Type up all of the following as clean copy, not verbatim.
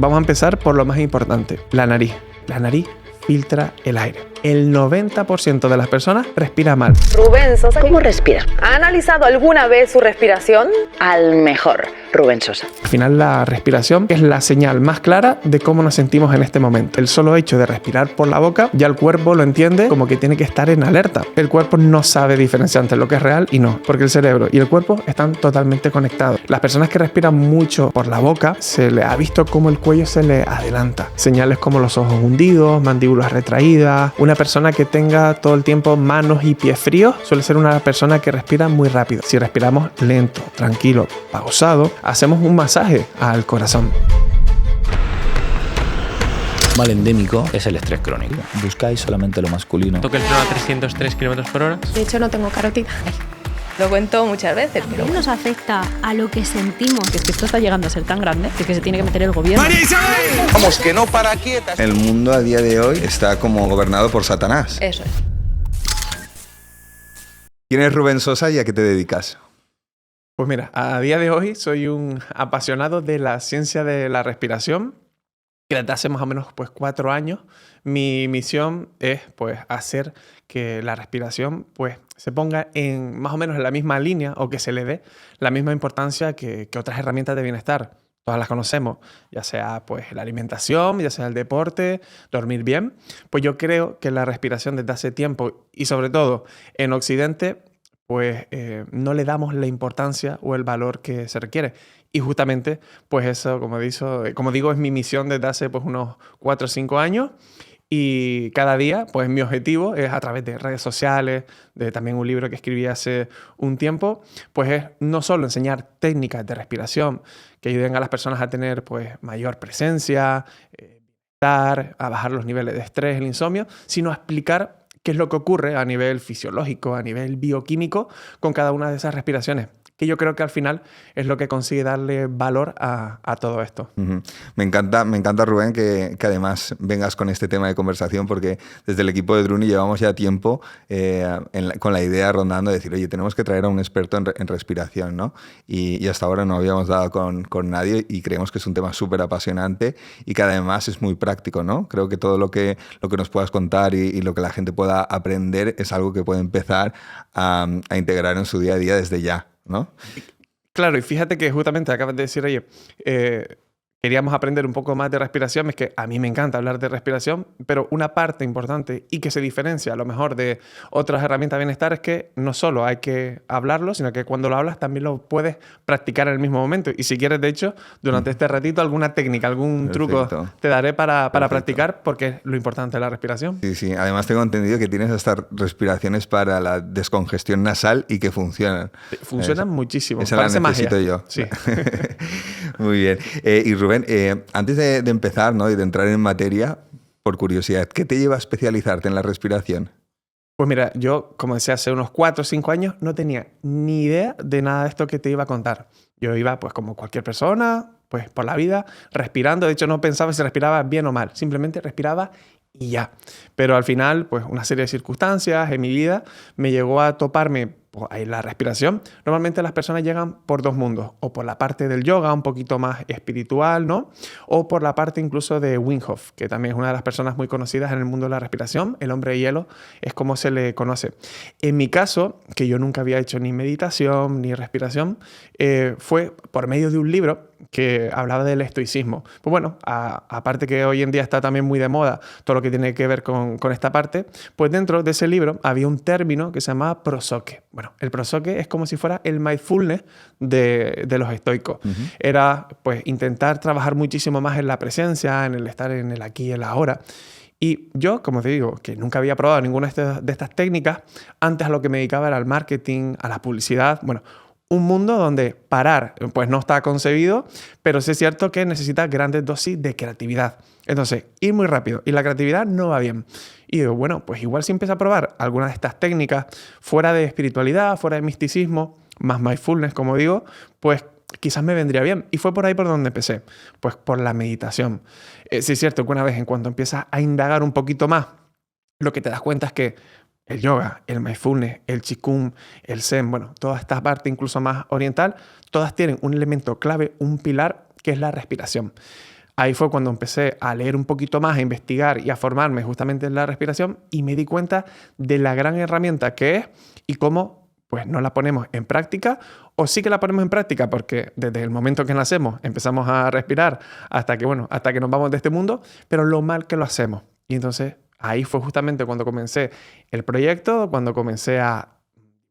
vamos a empezar por lo más importante, la nariz. La nariz filtra el aire. El 90% de las personas respira mal. Rubén Sosa, ¿cómo respira? ¿Ha analizado alguna vez su respiración? Al mejor, Rubén Sosa. Al final, la respiración es la señal más clara de cómo nos sentimos en este momento. El solo hecho de respirar por la boca, ya el cuerpo lo entiende como que tiene que estar en alerta. El cuerpo no sabe diferenciar entre lo que es real y no, porque el cerebro y el cuerpo están totalmente conectados. Las personas que respiran mucho por la boca, se les ha visto cómo el cuello se les adelanta. Señales como los ojos hundidos, mandíbulas retraídas. Una persona que tenga todo el tiempo manos y pies fríos suele ser una persona que respira muy rápido. Si respiramos lento, tranquilo, pausado, hacemos un masaje al corazón. Mal endémico es el estrés crónico. Buscáis solamente lo masculino. Toque el freno a 303 km/h. De hecho, no tengo carotida. Lo cuento muchas veces, pero... ¿Cómo nos afecta a lo que sentimos? Es que esto está llegando a ser tan grande que se tiene que meter el gobierno. Vamos, que no para quietas. El mundo a día de hoy está como gobernado por Satanás. Eso es. ¿Quién es Rubén Sosa y a qué te dedicas? Pues mira, a día de hoy soy un apasionado de la ciencia de la respiración, que desde hace más o menos 4 años. Mi misión es hacer que la respiración se ponga en más o menos en la misma línea, o que se le dé la misma importancia que otras herramientas de bienestar. Todas las conocemos, ya sea la alimentación, ya sea el deporte, dormir bien. Pues yo creo que la respiración desde hace tiempo, y sobre todo en Occidente, no le damos la importancia o el valor que se requiere. Y justamente, eso, como digo, es mi misión desde hace unos 4 o 5 años. Y cada día, mi objetivo es, a través de redes sociales, de también un libro que escribí hace un tiempo, es no solo enseñar técnicas de respiración que ayuden a las personas a tener mayor presencia, a bajar los niveles de estrés, el insomnio, sino a explicar qué es lo que ocurre a nivel fisiológico, a nivel bioquímico, con cada una de esas respiraciones, que yo creo que al final es lo que consigue darle valor a todo esto. Uh-huh. Me encanta, Rubén, que además vengas con este tema de conversación, porque desde el equipo de Druni llevamos ya tiempo con la idea rondando de decir, oye, tenemos que traer a un experto en respiración, ¿no? Y hasta ahora no habíamos dado con nadie, y creemos que es un tema súper apasionante y que además es muy práctico, ¿no? Creo que todo lo que nos puedas contar y lo que la gente pueda aprender es algo que puede empezar a integrar en su día a día desde ya, ¿no? Claro, y fíjate que justamente acabas de decir, oye, queríamos aprender un poco más de respiración. Es que a mí me encanta hablar de respiración, pero una parte importante y que se diferencia a lo mejor de otras herramientas de bienestar es que no solo hay que hablarlo, sino que cuando lo hablas también lo puedes practicar en el mismo momento. Y si quieres, de hecho, durante este ratito, alguna técnica, algún truco te daré para practicar, porque es lo importante de la respiración. Sí, sí. Además tengo entendido que tienes estas respiraciones para la descongestión nasal y que funcionan. Funcionan muchísimo. Esa la necesito magia. yo. Sí. Muy bien. Y Rubén, antes de empezar, ¿no?, y de entrar en materia, por curiosidad, ¿qué te lleva a especializarte en la respiración? Pues mira, yo, como decía, hace unos 4 o 5 años no tenía ni idea de nada de esto que te iba a contar. Yo iba, como cualquier persona, por la vida, respirando. De hecho, no pensaba si respiraba bien o mal. Simplemente respiraba y ya. Pero al final, una serie de circunstancias en mi vida me llegó a toparme ahí la respiración. Normalmente las personas llegan por 2 mundos, o por la parte del yoga, un poquito más espiritual, ¿no? O por la parte incluso de Wim Hof, que también es una de las personas muy conocidas en el mundo de la respiración. El hombre de hielo es como se le conoce. En mi caso, que yo nunca había hecho ni meditación ni respiración, fue por medio de un libro que hablaba del estoicismo. Pues bueno, aparte que hoy en día está también muy de moda todo lo que tiene que ver con esta parte, pues dentro de ese libro había un término que se llamaba prosoque. Bueno, el prosoque es como si fuera el mindfulness de los estoicos. Uh-huh. Era intentar trabajar muchísimo más en la presencia, en el estar en el aquí y el ahora. Y yo, como te digo, que nunca había probado ninguna de estas técnicas, antes a lo que me dedicaba era al marketing, a la publicidad. Bueno, un mundo donde parar no está concebido, pero sí es cierto que necesita grandes dosis de creatividad. Entonces, ir muy rápido y la creatividad no va bien. Y digo, bueno, igual si empiezo a probar algunas de estas técnicas fuera de espiritualidad, fuera de misticismo, más mindfulness, como digo, quizás me vendría bien. Y fue por ahí por donde empecé, por la meditación. Sí es cierto que una vez en cuanto empiezas a indagar un poquito más, lo que te das cuenta es que el yoga, el mindfulness, el qigong, el zen, toda esta parte incluso más oriental, todas tienen un elemento clave, un pilar, que es la respiración. ahí fue cuando empecé a leer un poquito más, a investigar y a formarme justamente en la respiración y me di cuenta de la gran herramienta que es y cómo pues no la ponemos en práctica o sí que la ponemos en práctica porque desde el momento que nacemos empezamos a respirar hasta que nos vamos de este mundo, pero lo mal que lo hacemos. Y entonces ahí fue justamente cuando comencé el proyecto, cuando comencé a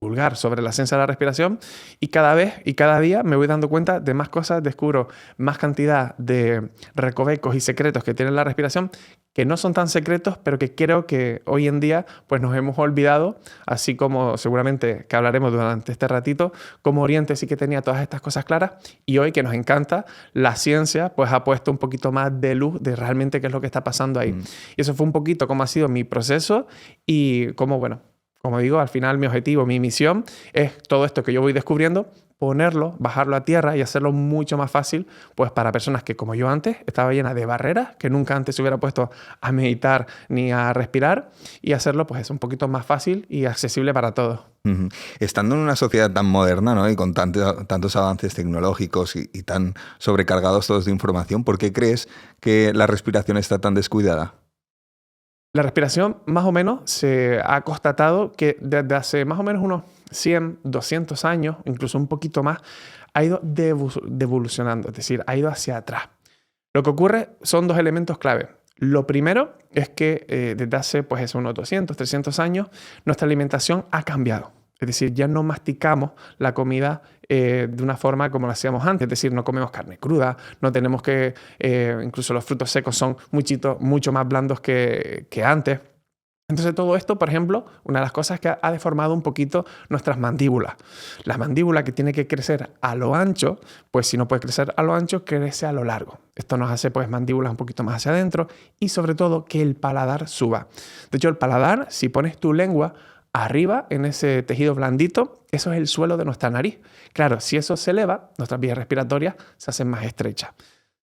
divulgar sobre la ciencia de la respiración y cada vez y cada día me voy dando cuenta de más cosas, descubro más cantidad de recovecos y secretos que tiene la respiración que no son tan secretos, pero que creo que hoy en día pues nos hemos olvidado, así como seguramente que hablaremos durante este ratito, como Oriente sí que tenía todas estas cosas claras y hoy que nos encanta, la ciencia pues ha puesto un poquito más de luz de realmente qué es lo que está pasando ahí. Y eso fue un poquito cómo ha sido mi proceso y cómo, como digo, al final mi objetivo, mi misión es todo esto que yo voy descubriendo, ponerlo, bajarlo a tierra y hacerlo mucho más fácil pues para personas que como yo antes estaba llena de barreras, que nunca antes se hubiera puesto a meditar ni a respirar y hacerlo pues es un poquito más fácil y accesible para todos. Estando en una sociedad tan moderna, ¿no? Y con tantos avances tecnológicos y tan sobrecargados todos de información, ¿por qué crees que la respiración está tan descuidada? La respiración, más o menos, se ha constatado que desde hace más o menos unos 100, 200 años, incluso un poquito más, ha ido devolucionando, es decir, ha ido hacia atrás. Lo que ocurre son dos elementos clave. Lo primero es que desde hace pues, unos 200, 300 años, nuestra alimentación ha cambiado. Es decir, ya no masticamos la comida de una forma como lo hacíamos antes. Es decir, no comemos carne cruda, no tenemos que... incluso los frutos secos son mucho más blandos que antes. Entonces todo esto, por ejemplo, una de las cosas que ha deformado un poquito nuestras mandíbulas. La mandíbula que tiene que crecer a lo ancho, pues si no puede crecer a lo ancho, crece a lo largo. Esto nos hace pues mandíbulas un poquito más hacia adentro y sobre todo que el paladar suba. De hecho, el paladar, si pones tu lengua arriba, en ese tejido blandito, eso es el suelo de nuestra nariz. Claro, si eso se eleva, nuestras vías respiratorias se hacen más estrechas.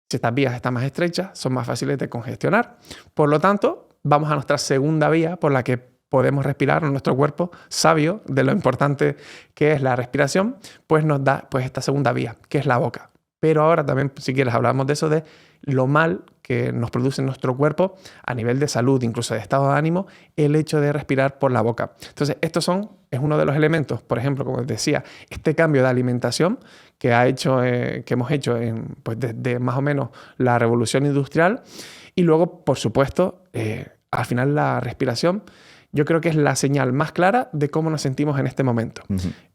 Si estas vías están más estrechas, son más fáciles de congestionar. Por lo tanto, vamos a nuestra segunda vía por la que podemos respirar, nuestro cuerpo, sabio de lo importante que es la respiración, pues nos da pues, esta segunda vía, que es la boca. Pero ahora también, si quieres, hablamos de eso, de lo mal que nos produce en nuestro cuerpo a nivel de salud, incluso de estado de ánimo, el hecho de respirar por la boca. Entonces, es uno de los elementos, por ejemplo, como les decía, este cambio de alimentación que hemos hecho pues desde más o menos la revolución industrial. Y luego, por supuesto, al final la respiración, yo creo que es la señal más clara de cómo nos sentimos en este momento.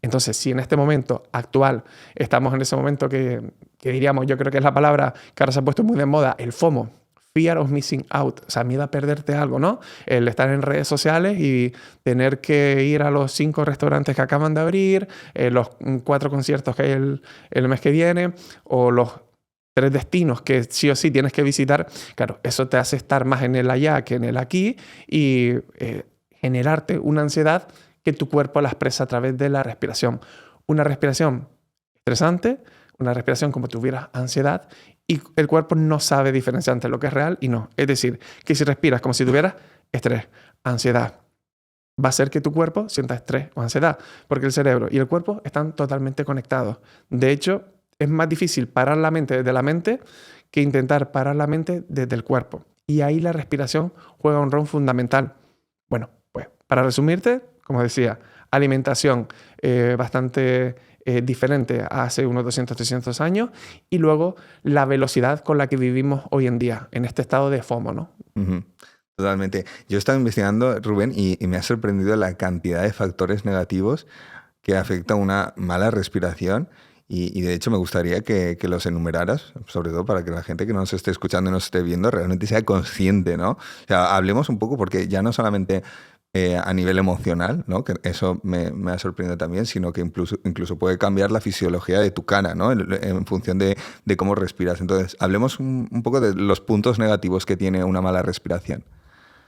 Entonces, si en este momento actual estamos en ese momento que diríamos, yo creo que es la palabra que ahora se ha puesto muy de moda, el FOMO, Fear of Missing Out, o sea, miedo a perderte algo, ¿no? El estar en redes sociales y tener que ir a los 5 restaurantes que acaban de abrir, los 4 conciertos que hay el mes que viene, o los 3 destinos que sí o sí tienes que visitar. Claro, eso te hace estar más en el allá que en el aquí y generarte una ansiedad que tu cuerpo la expresa a través de la respiración. Una respiración estresante, una respiración como si tuvieras ansiedad y el cuerpo no sabe diferenciar entre lo que es real y no. Es decir, que si respiras como si tuvieras estrés, ansiedad, va a hacer que tu cuerpo sienta estrés o ansiedad, porque el cerebro y el cuerpo están totalmente conectados. De hecho, es más difícil parar la mente desde la mente que intentar parar la mente desde el cuerpo. Y ahí la respiración juega un rol fundamental. Bueno, pues para resumirte, como decía, alimentación bastante diferente a hace unos 200, 300 años y luego la velocidad con la que vivimos hoy en día, en este estado de FOMO, ¿no? Totalmente. Yo he estado investigando, Rubén, y me ha sorprendido la cantidad de factores negativos que afecta una mala respiración. Y de hecho me gustaría que los enumeraras, sobre todo para que la gente que nos esté escuchando y nos esté viendo realmente sea consciente, ¿no? O sea, hablemos un poco, porque ya no solamente a nivel emocional, ¿no? Que eso me ha sorprendido también, sino que incluso puede cambiar la fisiología de tu cara, ¿no? En función de cómo respiras. Entonces, hablemos un poco de los puntos negativos que tiene una mala respiración.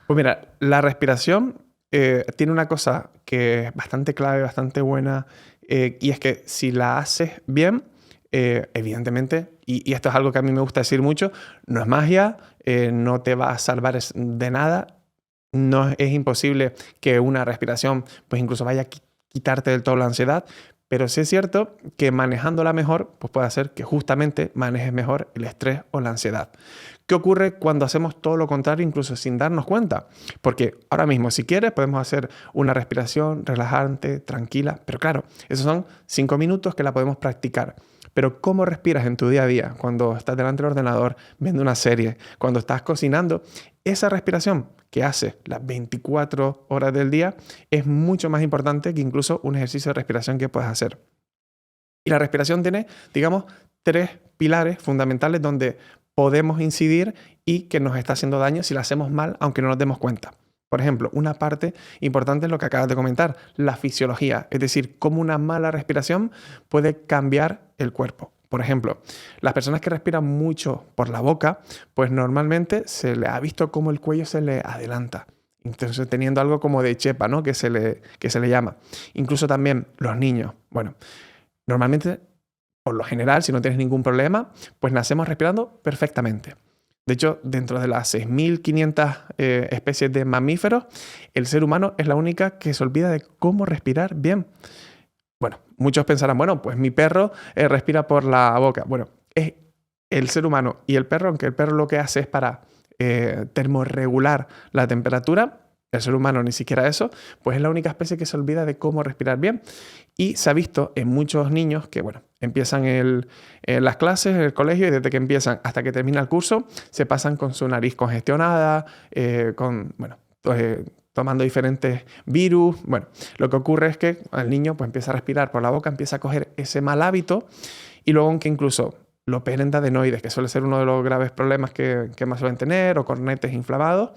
Pues mira, la respiración tiene una cosa que es bastante clave, bastante buena, y es que si la haces bien, evidentemente, y esto es algo que a mí me gusta decir mucho, no es magia, no te va a salvar de nada, no es imposible que una respiración pues incluso vaya a quitarte del todo la ansiedad, Pero sí es cierto que manejándola mejor, pues puede hacer que justamente manejes mejor el estrés o la ansiedad. ¿Qué ocurre cuando hacemos todo lo contrario, incluso sin darnos cuenta? Porque ahora mismo, si quieres, podemos hacer una respiración relajante, tranquila, pero claro, esos son 5 minutos que la podemos practicar. Pero ¿cómo respiras en tu día a día? Cuando estás delante del ordenador, viendo una serie, cuando estás cocinando, esa respiración que haces las 24 horas del día es mucho más importante que incluso un ejercicio de respiración que puedes hacer. Y la respiración tiene, digamos, 3 pilares fundamentales donde podemos incidir y que nos está haciendo daño si la hacemos mal, aunque no nos demos cuenta. Por ejemplo, una parte importante es lo que acabas de comentar, la fisiología, es decir, cómo una mala respiración puede cambiar el cuerpo. Por ejemplo, las personas que respiran mucho por la boca, pues normalmente se le ha visto cómo el cuello se le adelanta. Entonces, teniendo algo como de chepa, ¿no? que se le llama. Incluso también los niños. Bueno, normalmente, por lo general, si no tienes ningún problema, pues nacemos respirando perfectamente. De hecho, dentro de las 6.500 especies de mamíferos, el ser humano es la única que se olvida de cómo respirar bien. Bueno, muchos pensarán, bueno, pues mi perro respira por la boca. Bueno, es el ser humano y el perro, aunque el perro lo que hace es para termorregular la temperatura, el ser humano ni siquiera eso, pues es la única especie que se olvida de cómo respirar bien. Y se ha visto en muchos niños que, bueno, empiezan las clases en el colegio y desde que empiezan hasta que termina el curso, se pasan con su nariz congestionada, tomando diferentes virus. Bueno, lo que ocurre es que el niño pues, empieza a respirar por la boca, empieza a coger ese mal hábito y luego aunque incluso lo operen de adenoides, que suele ser uno de los graves problemas que más suelen tener, o cornetes inflamados,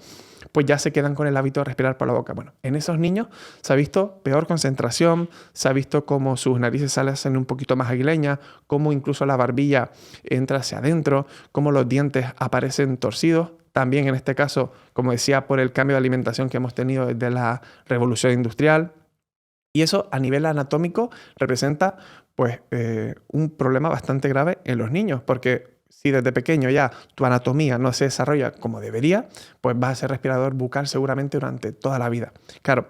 pues ya se quedan con el hábito de respirar por la boca. Bueno, en esos niños se ha visto peor concentración, se ha visto cómo sus narices se hacen un poquito más aguileñas, cómo incluso la barbilla entra hacia adentro, cómo los dientes aparecen torcidos. También en este caso, como decía, por el cambio de alimentación que hemos tenido desde la revolución industrial. Y eso a nivel anatómico representa pues, un problema bastante grave en los niños, porque si desde pequeño ya tu anatomía no se desarrolla como debería, pues vas a ser respirador bucal seguramente durante toda la vida. Claro,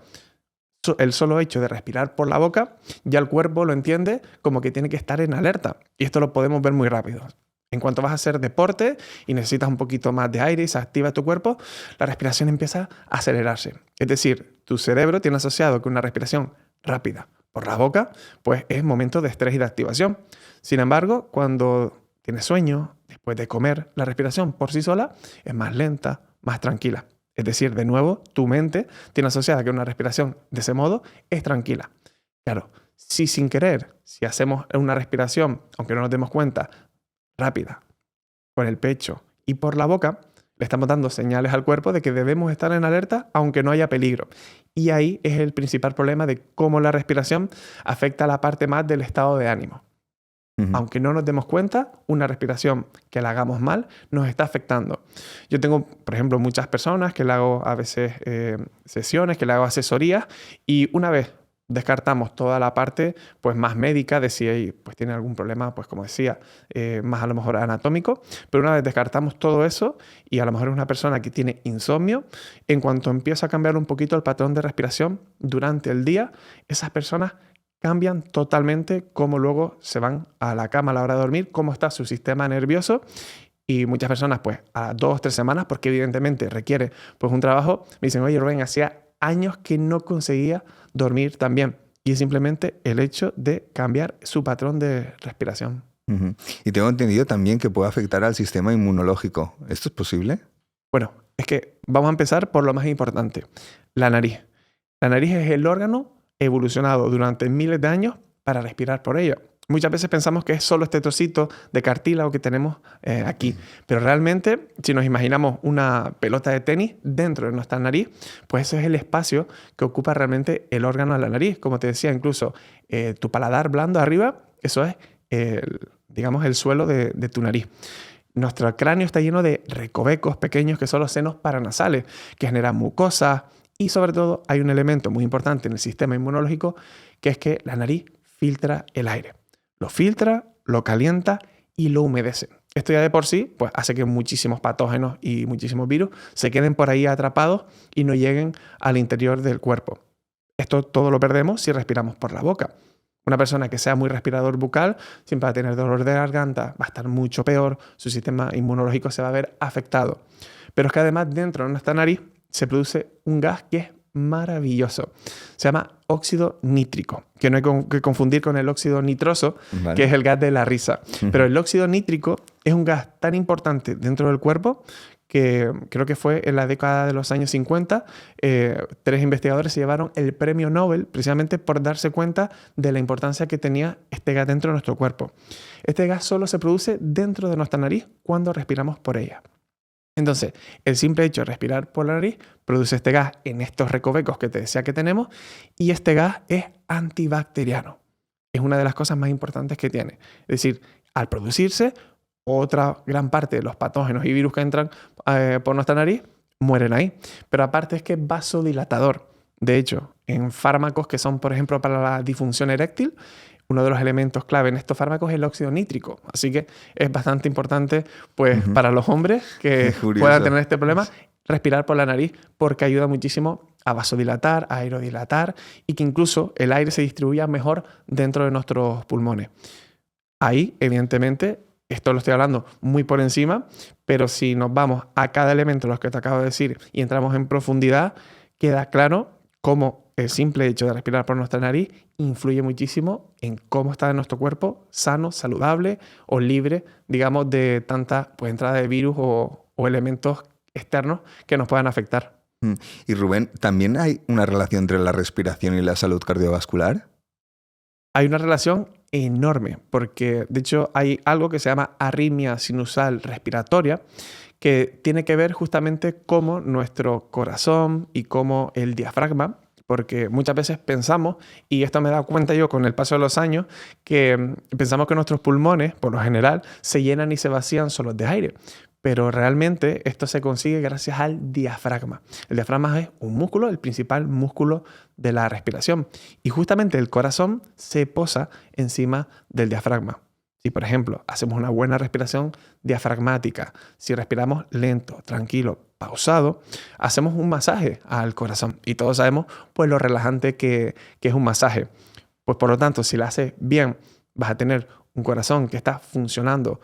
el solo hecho de respirar por la boca, ya el cuerpo lo entiende como que tiene que estar en alerta. Y esto lo podemos ver muy rápido. En cuanto vas a hacer deporte y necesitas un poquito más de aire y se activa tu cuerpo, la respiración empieza a acelerarse. Es decir, tu cerebro tiene asociado que una respiración rápida por la boca, pues es momento de estrés y de activación. Sin embargo, cuando tienes sueño, después de comer, la respiración por sí sola es más lenta, más tranquila. Es decir, de nuevo, tu mente tiene asociada que una respiración de ese modo es tranquila. Claro, si sin querer, si hacemos una respiración, aunque no nos demos cuenta, rápida, por el pecho y por la boca, le estamos dando señales al cuerpo de que debemos estar en alerta aunque no haya peligro. Y ahí es el principal problema de cómo la respiración afecta a la parte más del estado de ánimo. Aunque no nos demos cuenta, una respiración que la hagamos mal nos está afectando. Yo tengo, por ejemplo, muchas personas que le hago a veces sesiones, que le hago asesorías y una vez descartamos toda la parte pues, más médica de si pues, tiene algún problema, pues como decía, más a lo mejor anatómico, pero una vez descartamos todo eso y a lo mejor es una persona que tiene insomnio, en cuanto empieza a cambiar un poquito el patrón de respiración durante el día, esas personas cambian totalmente cómo luego se van a la cama a la hora de dormir, cómo está su sistema nervioso. Y muchas personas, pues, a 2 o 3 semanas, porque evidentemente requiere pues, un trabajo, me dicen, oye, Rubén, hacía años que no conseguía dormir tan bien. Y es simplemente el hecho de cambiar su patrón de respiración. Y tengo entendido también que puede afectar al sistema inmunológico. ¿Esto es posible? Bueno, es que vamos a empezar por lo más importante, la nariz. La nariz es el órgano evolucionado durante miles de años para respirar por ella. Muchas veces pensamos que es solo este trocito de cartílago que tenemos aquí, pero realmente si nos imaginamos una pelota de tenis dentro de nuestra nariz, pues ese es el espacio que ocupa realmente el órgano de la nariz. Como te decía, incluso tu paladar blando arriba, eso es el suelo de tu nariz. Nuestro cráneo está lleno de recovecos pequeños que son los senos paranasales, que generan mucosa. Y sobre todo hay un elemento muy importante en el sistema inmunológico, que es que la nariz filtra el aire. Lo filtra, lo calienta y lo humedece. Esto ya de por sí pues, hace que muchísimos patógenos y muchísimos virus se queden por ahí atrapados y no lleguen al interior del cuerpo. Esto todo lo perdemos si respiramos por la boca. Una persona que sea muy respirador bucal siempre va a tener dolor de garganta, va a estar mucho peor, su sistema inmunológico se va a ver afectado. Pero es que además dentro de nuestra nariz se produce un gas que es maravilloso. Se llama óxido nítrico, que no hay que confundir con el óxido nitroso, Vale. que es el gas de la risa. Pero el óxido nítrico es un gas tan importante dentro del cuerpo que creo que fue en la década de los años 50, 3 investigadores se llevaron el premio Nobel precisamente por darse cuenta de la importancia que tenía este gas dentro de nuestro cuerpo. Este gas solo se produce dentro de nuestra nariz cuando respiramos por ella. Entonces, el simple hecho de respirar por la nariz produce este gas en estos recovecos que te decía que tenemos, y este gas es antibacteriano. Es una de las cosas más importantes que tiene. Es decir, al producirse, otra gran parte de los patógenos y virus que entran por nuestra nariz mueren ahí. Pero aparte es que es vasodilatador. De hecho, en fármacos que son, por ejemplo, para la disfunción eréctil, uno de los elementos clave en estos fármacos es el óxido nítrico. Así que es bastante importante, pues, para los hombres que puedan tener este problema, respirar por la nariz, porque ayuda muchísimo a vasodilatar, a aerodilatar, y que incluso el aire se distribuya mejor dentro de nuestros pulmones. Ahí, evidentemente, esto lo estoy hablando muy por encima, pero si nos vamos a cada elemento de los que te acabo de decir y entramos en profundidad, queda claro cómo el simple hecho de respirar por nuestra nariz influye muchísimo en cómo está nuestro cuerpo, sano, saludable o libre, digamos, de tanta pues, entrada de virus o elementos externos que nos puedan afectar. Y Rubén, ¿también hay una relación entre la respiración y la salud cardiovascular? Hay una relación enorme, porque de hecho hay algo que se llama arritmia sinusal respiratoria, que tiene que ver justamente cómo nuestro corazón y cómo el diafragma, porque muchas veces pensamos, y esto me he dado cuenta yo con el paso de los años, que pensamos que nuestros pulmones, por lo general, se llenan y se vacían solos de aire. Pero realmente esto se consigue gracias al diafragma. El diafragma es un músculo, el principal músculo de la respiración. Y justamente el corazón se posa encima del diafragma. Si, por ejemplo, hacemos una buena respiración diafragmática, si respiramos lento, tranquilo, pausado, hacemos un masaje al corazón. Y todos sabemos pues, lo relajante que es un masaje. Pues por lo tanto, si lo haces bien, vas a tener un corazón que está funcionando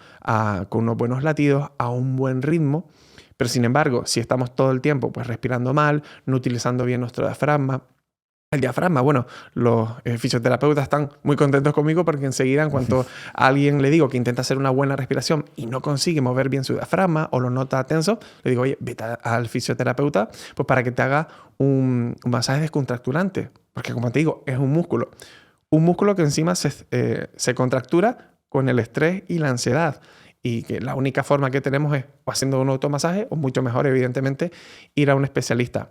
con unos buenos latidos, a un buen ritmo. Pero sin embargo, si estamos todo el tiempo pues, respirando mal, no utilizando bien nuestro diafragma, el diafragma, bueno, los fisioterapeutas están muy contentos conmigo porque enseguida en cuanto a alguien le digo que intenta hacer una buena respiración y no consigue mover bien su diafragma o lo nota tenso, le digo, oye, vete al fisioterapeuta pues para que te haga un masaje descontracturante. Porque como te digo, es un músculo. Un músculo que encima se contractura con el estrés y la ansiedad. Y que la única forma que tenemos es o haciendo un automasaje o mucho mejor, evidentemente, ir a un especialista.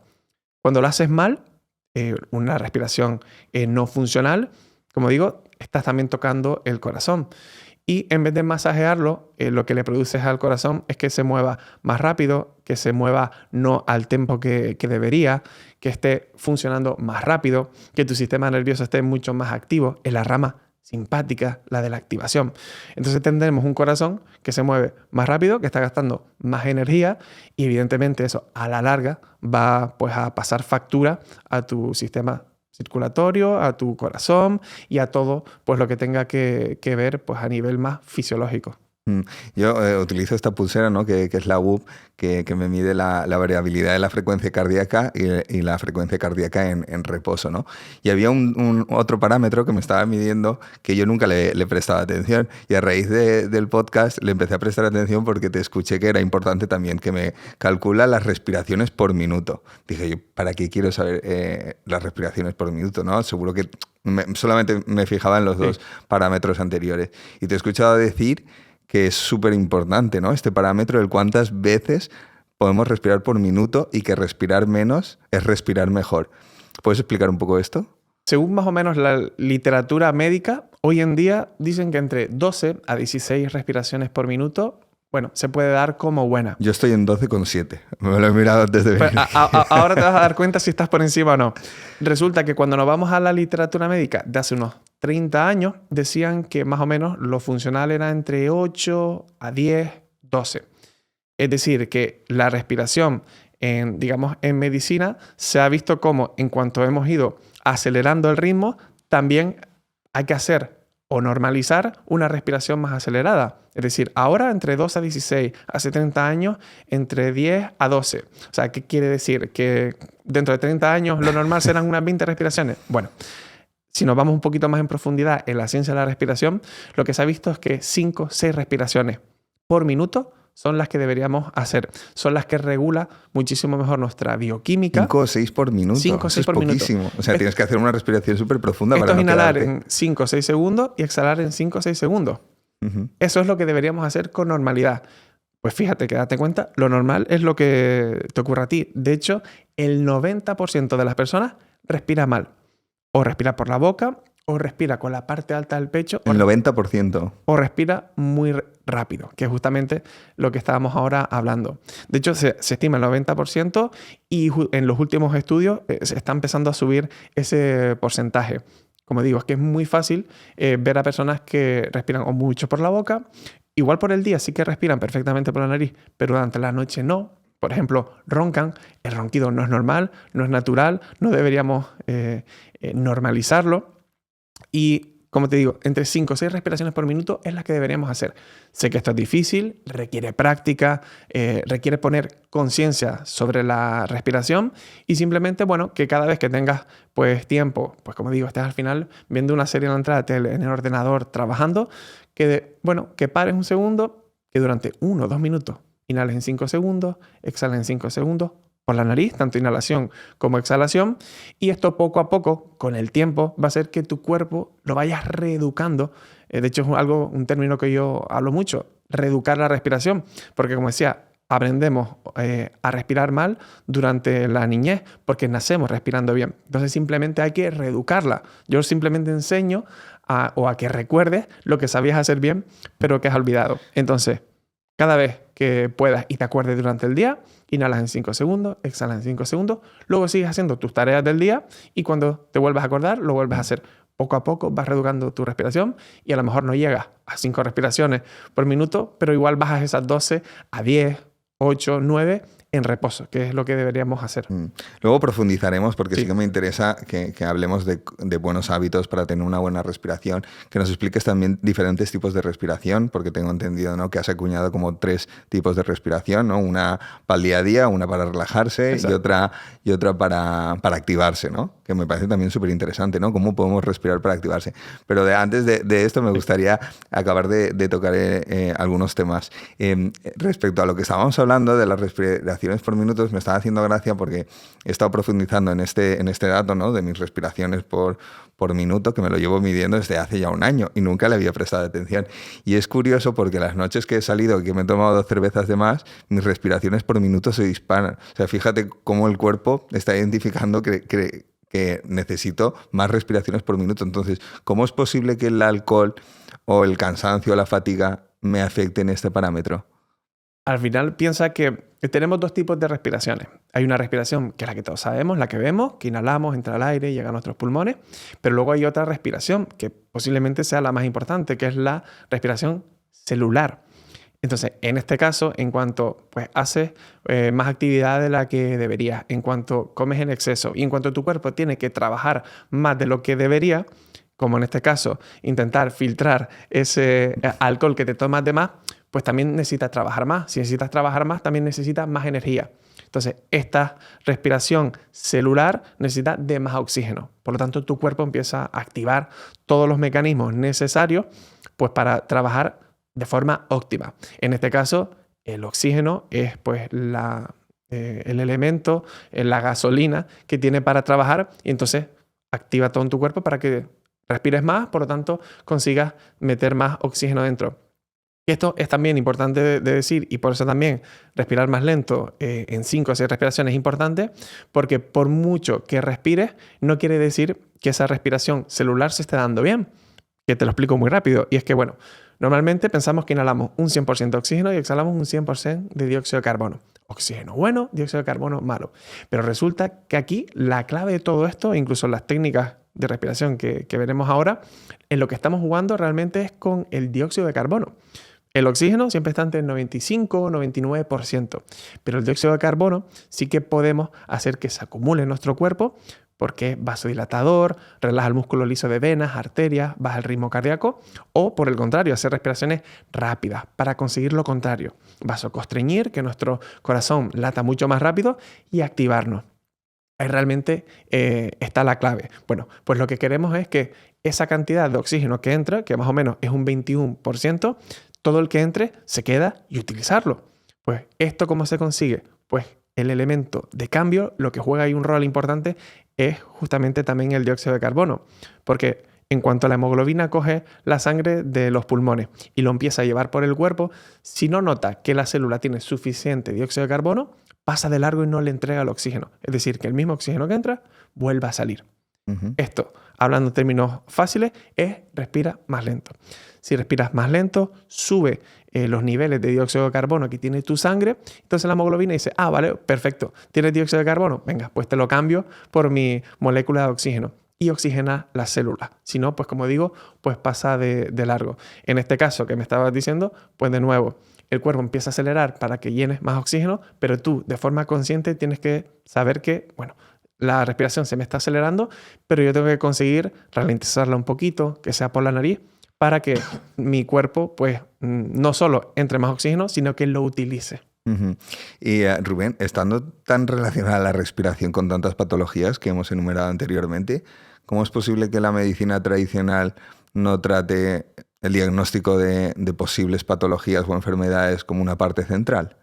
Cuando lo haces mal, una respiración no funcional, como digo, estás también tocando el corazón. Y en vez de masajearlo, lo que le produces al corazón es que se mueva más rápido, que se mueva no al tempo que debería, que esté funcionando más rápido, que tu sistema nervioso esté mucho más activo en la rama simpática, la de la activación. Entonces tendremos un corazón que se mueve más rápido, que está gastando más energía y evidentemente eso a la larga va pues, a pasar factura a tu sistema circulatorio, a tu corazón y a todo pues, lo que tenga que ver pues, a nivel más fisiológico. Yo utilizo esta pulsera, ¿no? que es la WHOOP, que me mide la variabilidad de la frecuencia cardíaca y la frecuencia cardíaca en reposo, ¿no? Y había otro parámetro que me estaba midiendo que yo nunca le prestaba atención, y a raíz del podcast le empecé a prestar atención porque te escuché que era importante también que me calcula las respiraciones por minuto. Dije yo, ¿para qué quiero saber las respiraciones por minuto? ¿No? Seguro que solamente me fijaba en los dos parámetros anteriores. Y te he escuchado decir que es súper importante, ¿no? Este parámetro, el cuántas veces podemos respirar por minuto y que respirar menos es respirar mejor. ¿Puedes explicar un poco esto? Según más o menos la literatura médica, hoy en día dicen que entre 12 a 16 respiraciones por minuto, bueno, se puede dar como buena. Yo estoy en 12,7. Me lo he mirado antes de venir. Ahora te vas a dar cuenta si estás por encima o no. Resulta que cuando nos vamos a la literatura médica de hace unos 30 años, decían que más o menos lo funcional era entre 8 a 10, 12. Es decir, que la respiración, digamos, en medicina se ha visto como en cuanto hemos ido acelerando el ritmo, también hay que hacer o normalizar una respiración más acelerada. Es decir, ahora entre 2 a 16, hace 30 años entre 10 a 12. O sea, ¿qué quiere decir? Que dentro de 30 años lo normal serán unas 20 respiraciones. Bueno, si nos vamos un poquito más en profundidad en la ciencia de la respiración, lo que se ha visto es que 5 o 6 respiraciones por minuto son las que deberíamos hacer. Son las que regula muchísimo mejor nuestra bioquímica. 5 o 6 por minuto. 5 o 6 por minuto. Poquísimo. O sea, tienes que hacer una respiración súper profunda Esto para es no inhalar quedarte. en 5 o 6 segundos y exhalar en 5 o 6 segundos. Eso es lo que deberíamos hacer con normalidad. Pues fíjate, que date cuenta, lo normal es lo que te ocurre a ti. De hecho, el 90% de las personas respira mal. O respira por la boca, o respira con la parte alta del pecho. El 90%. O respira muy rápido, que es justamente lo que estábamos ahora hablando. De hecho, se estima el 90% y en los últimos estudios se está empezando a subir ese porcentaje. Como digo, es que es muy fácil ver a personas que respiran o mucho por la boca. Igual por el día sí que respiran perfectamente por la nariz, pero durante la noche no. Por ejemplo, roncan. El ronquido no es normal, no es natural, no deberíamos normalizarlo. Y, como te digo, entre 5 o 6 respiraciones por minuto es la que deberíamos hacer. Sé que esto es difícil, requiere práctica, requiere poner conciencia sobre la respiración y simplemente, bueno, que cada vez que tengas pues tiempo, pues como digo, estés al final viendo una serie en la entrada de tele, en el ordenador, trabajando, que pares un segundo, que durante 1 o 2 minutos inhales en 5 segundos, exhales en 5 segundos, por la nariz, tanto inhalación como exhalación, y esto poco a poco, con el tiempo, va a hacer que tu cuerpo lo vayas reeducando. De hecho, es un término que yo hablo mucho, reeducar la respiración, porque como decía, aprendemos a respirar mal durante la niñez, porque nacemos respirando bien. Entonces simplemente hay que reeducarla. Yo simplemente enseño a que recuerdes lo que sabías hacer bien, pero que has olvidado. Entonces, cada vez que puedas y te acuerdes durante el día, inhalas en 5 segundos, exhalas en 5 segundos, luego sigues haciendo tus tareas del día y cuando te vuelvas a acordar, lo vuelves a hacer. Poco a poco vas reeducando tu respiración y a lo mejor no llegas a 5 respiraciones por minuto, pero igual bajas esas 12 a 10, 8, 9 en reposo, que es lo que deberíamos hacer. Luego profundizaremos porque sí que me interesa que hablemos de buenos hábitos para tener una buena respiración, que nos expliques también diferentes tipos de respiración, porque tengo entendido, ¿no?, que has acuñado como 3 tipos de respiración, ¿no? Una para el día a día, una para relajarse y otra para activarse, ¿no? Que me parece también súper interesante, ¿no? Cómo podemos respirar para activarse. Pero antes de esto me gustaría acabar de tocar algunos temas. Respecto a lo que estábamos hablando de las respiraciones por minutos, me estaba haciendo gracia porque he estado profundizando en este dato, ¿no?, de mis respiraciones por minuto, que me lo llevo midiendo desde hace ya un año y nunca le había prestado atención. Y es curioso porque las noches que he salido y que me he tomado 2 cervezas de más, mis respiraciones por minuto se disparan. O sea, fíjate cómo el cuerpo está identificando que necesito más respiraciones por minuto. Entonces, ¿cómo es posible que el alcohol o el cansancio o la fatiga me afecten este parámetro? Al final piensa que tenemos 2 tipos de respiraciones. Hay una respiración que es la que todos sabemos, la que vemos, que inhalamos, entra al aire, llega a nuestros pulmones, pero luego hay otra respiración que posiblemente sea la más importante, que es la respiración celular. Entonces, en este caso, en cuanto pues, haces más actividad de la que deberías, en cuanto comes en exceso y en cuanto tu cuerpo tiene que trabajar más de lo que debería, como en este caso, intentar filtrar ese alcohol que te tomas de más, pues también necesitas trabajar más. Si necesitas trabajar más, también necesitas más energía. Entonces, esta respiración celular necesita de más oxígeno. Por lo tanto, tu cuerpo empieza a activar todos los mecanismos necesarios pues, para trabajar de forma óptima. En este caso, el oxígeno es pues, el elemento, la gasolina que tiene para trabajar y entonces activa todo en tu cuerpo para que respires más, por lo tanto, consigas meter más oxígeno dentro. Y esto es también importante de decir y por eso también respirar más lento en 5 o 6 respiraciones es importante porque por mucho que respires no quiere decir que esa respiración celular se esté dando bien, que te lo explico muy rápido y es que bueno, normalmente pensamos que inhalamos un 100% de oxígeno y exhalamos un 100% de dióxido de carbono. Oxígeno bueno, dióxido de carbono malo. Pero resulta que aquí la clave de todo esto, incluso las técnicas de respiración que veremos ahora, en lo que estamos jugando realmente es con el dióxido de carbono. El oxígeno siempre está entre el 95 o 99%, pero el dióxido de carbono sí que podemos hacer que se acumule en nuestro cuerpo porque es vasodilatador, relaja el músculo liso de venas, arterias, baja el ritmo cardíaco, o por el contrario, hacer respiraciones rápidas para conseguir lo contrario, vasoconstreñir, que nuestro corazón lata mucho más rápido y activarnos. Ahí realmente está la clave. Bueno, pues lo que queremos es que esa cantidad de oxígeno que entra, que más o menos es un 21%, todo el que entre se queda y utilizarlo. Pues ¿esto cómo se consigue? Pues el elemento de cambio, lo que juega ahí un rol importante es justamente también el dióxido de carbono, porque en cuanto la hemoglobina coge la sangre de los pulmones y lo empieza a llevar por el cuerpo, si no nota que la célula tiene suficiente dióxido de carbono, pasa de largo y no le entrega el oxígeno. Es decir, que el mismo oxígeno que entra vuelve a salir. Esto, hablando en términos fáciles, es respira más lento. Si respiras más lento, sube los niveles de dióxido de carbono que tiene tu sangre. Entonces la hemoglobina dice, vale, perfecto, ¿tienes dióxido de carbono? Venga, pues te lo cambio por mi molécula de oxígeno. Y oxigena las células. Si no, pues como digo, pues pasa de largo. En este caso que me estabas diciendo, pues de nuevo, el cuerpo empieza a acelerar para que llenes más oxígeno, pero tú de forma consciente tienes que saber que, bueno, la respiración se me está acelerando, pero yo tengo que conseguir ralentizarla un poquito, que sea por la nariz, para que mi cuerpo, pues, no solo entre más oxígeno, sino que lo utilice. Y Rubén, estando tan relacionada la respiración con tantas patologías que hemos enumerado anteriormente, ¿cómo es posible que la medicina tradicional no trate el diagnóstico de posibles patologías o enfermedades como una parte central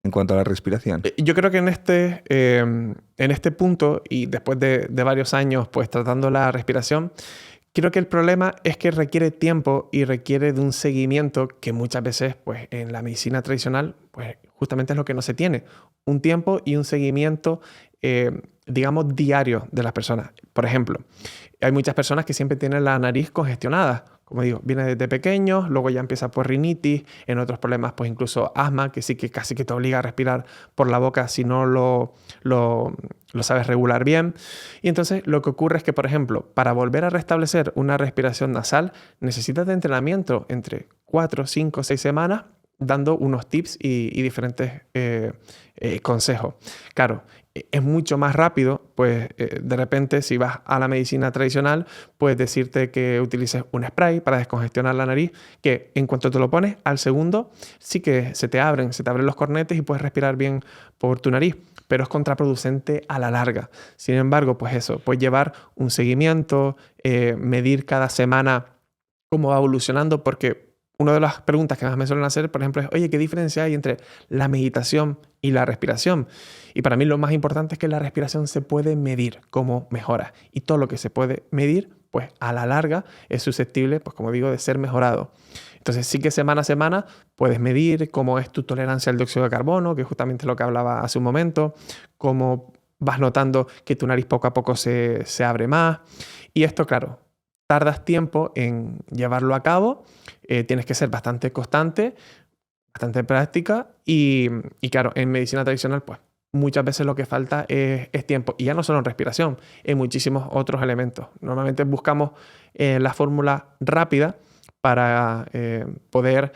en cuanto a la respiración? Yo creo que en este punto, y después de varios años pues tratando la respiración, creo que el problema es que requiere tiempo y requiere de un seguimiento que muchas veces pues en la medicina tradicional pues justamente es lo que no se tiene. Un tiempo y un seguimiento digamos diario de las personas. Por ejemplo, hay muchas personas que siempre tienen la nariz congestionada. Como digo, viene desde pequeños, luego ya empieza por rinitis, en otros problemas pues incluso asma, que sí que casi que te obliga a respirar por la boca si no lo sabes regular bien. Y entonces lo que ocurre es que, por ejemplo, para volver a restablecer una respiración nasal, necesitas de entrenamiento entre 4, 5, 6 semanas, dando unos tips y diferentes consejos. Claro, es mucho más rápido, pues de repente si vas a la medicina tradicional, puedes decirte que utilices un spray para descongestionar la nariz, que en cuanto te lo pones, al segundo sí que se te abren los cornetes y puedes respirar bien por tu nariz, pero es contraproducente a la larga. Sin embargo, pues eso, puedes llevar un seguimiento, medir cada semana cómo va evolucionando, porque una de las preguntas que más me suelen hacer, por ejemplo, es, oye, ¿qué diferencia hay entre la meditación y la respiración? Y para mí lo más importante es que la respiración se puede medir cómo mejora. Y todo lo que se puede medir, pues a la larga es susceptible, pues como digo, de ser mejorado. Entonces sí que semana a semana puedes medir cómo es tu tolerancia al dióxido de carbono, que es justamente lo que hablaba hace un momento, cómo vas notando que tu nariz poco a poco se abre más. Y esto, claro, tardas tiempo en llevarlo a cabo, tienes que ser bastante constante, bastante práctica y claro, en medicina tradicional pues muchas veces lo que falta es tiempo. Y ya no solo en respiración, en muchísimos otros elementos. Normalmente buscamos la fórmula rápida para poder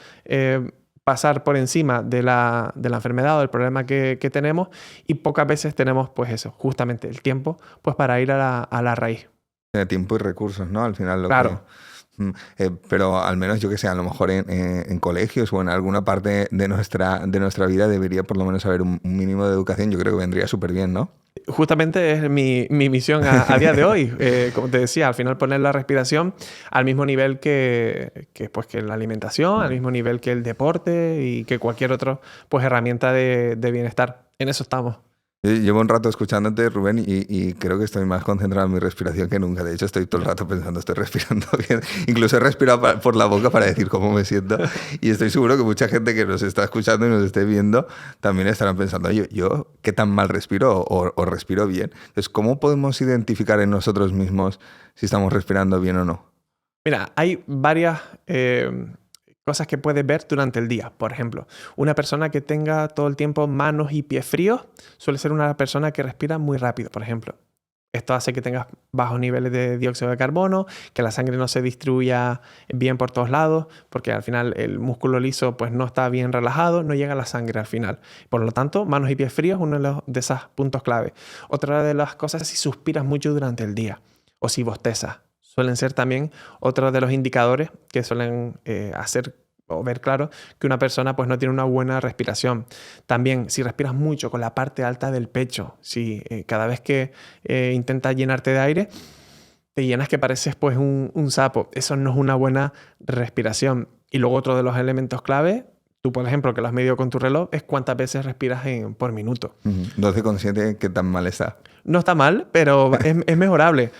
pasar por encima de la enfermedad o del problema que tenemos, y pocas veces tenemos pues eso, justamente el tiempo pues para ir a la raíz. Tiempo y recursos, ¿no? Al final Claro. Pero al menos, yo que sé, a lo mejor en colegios o en alguna parte de nuestra vida debería por lo menos haber un mínimo de educación. Yo creo que vendría súper bien, ¿no? Justamente es mi misión a día de hoy. Como te decía, al final poner la respiración al mismo nivel que la alimentación, al mismo nivel que el deporte y que cualquier otra pues, herramienta de bienestar. En eso estamos. Llevo un rato escuchándote, Rubén, y creo que estoy más concentrado en mi respiración que nunca. De hecho, estoy todo el rato pensando, estoy respirando bien. Incluso he respirado por la boca para decir cómo me siento. Y estoy seguro que mucha gente que nos está escuchando y nos esté viendo también estarán pensando, oye, ¿yo qué tan mal respiro o respiro bien? Entonces, ¿cómo podemos identificar en nosotros mismos si estamos respirando bien o no? Mira, hay varias cosas que puedes ver durante el día. Por ejemplo, una persona que tenga todo el tiempo manos y pies fríos suele ser una persona que respira muy rápido, por ejemplo. Esto hace que tengas bajos niveles de dióxido de carbono, que la sangre no se distribuya bien por todos lados, porque al final el músculo liso pues no está bien relajado, no llega la sangre al final. Por lo tanto, manos y pies fríos es uno de esos puntos clave. Otra de las cosas es si suspiras mucho durante el día o si bostezas. Suelen ser también otros de los indicadores que suelen hacer o ver claro que una persona pues no tiene una buena respiración. También si respiras mucho con la parte alta del pecho, si cada vez que intentas llenarte de aire te llenas que pareces pues un sapo, eso no es una buena respiración. Y luego otro de los elementos clave, tú por ejemplo que lo has medido con tu reloj, es cuántas veces respiras por minuto. 12,7, ¿qué tan mal está? No está mal, pero es mejorable.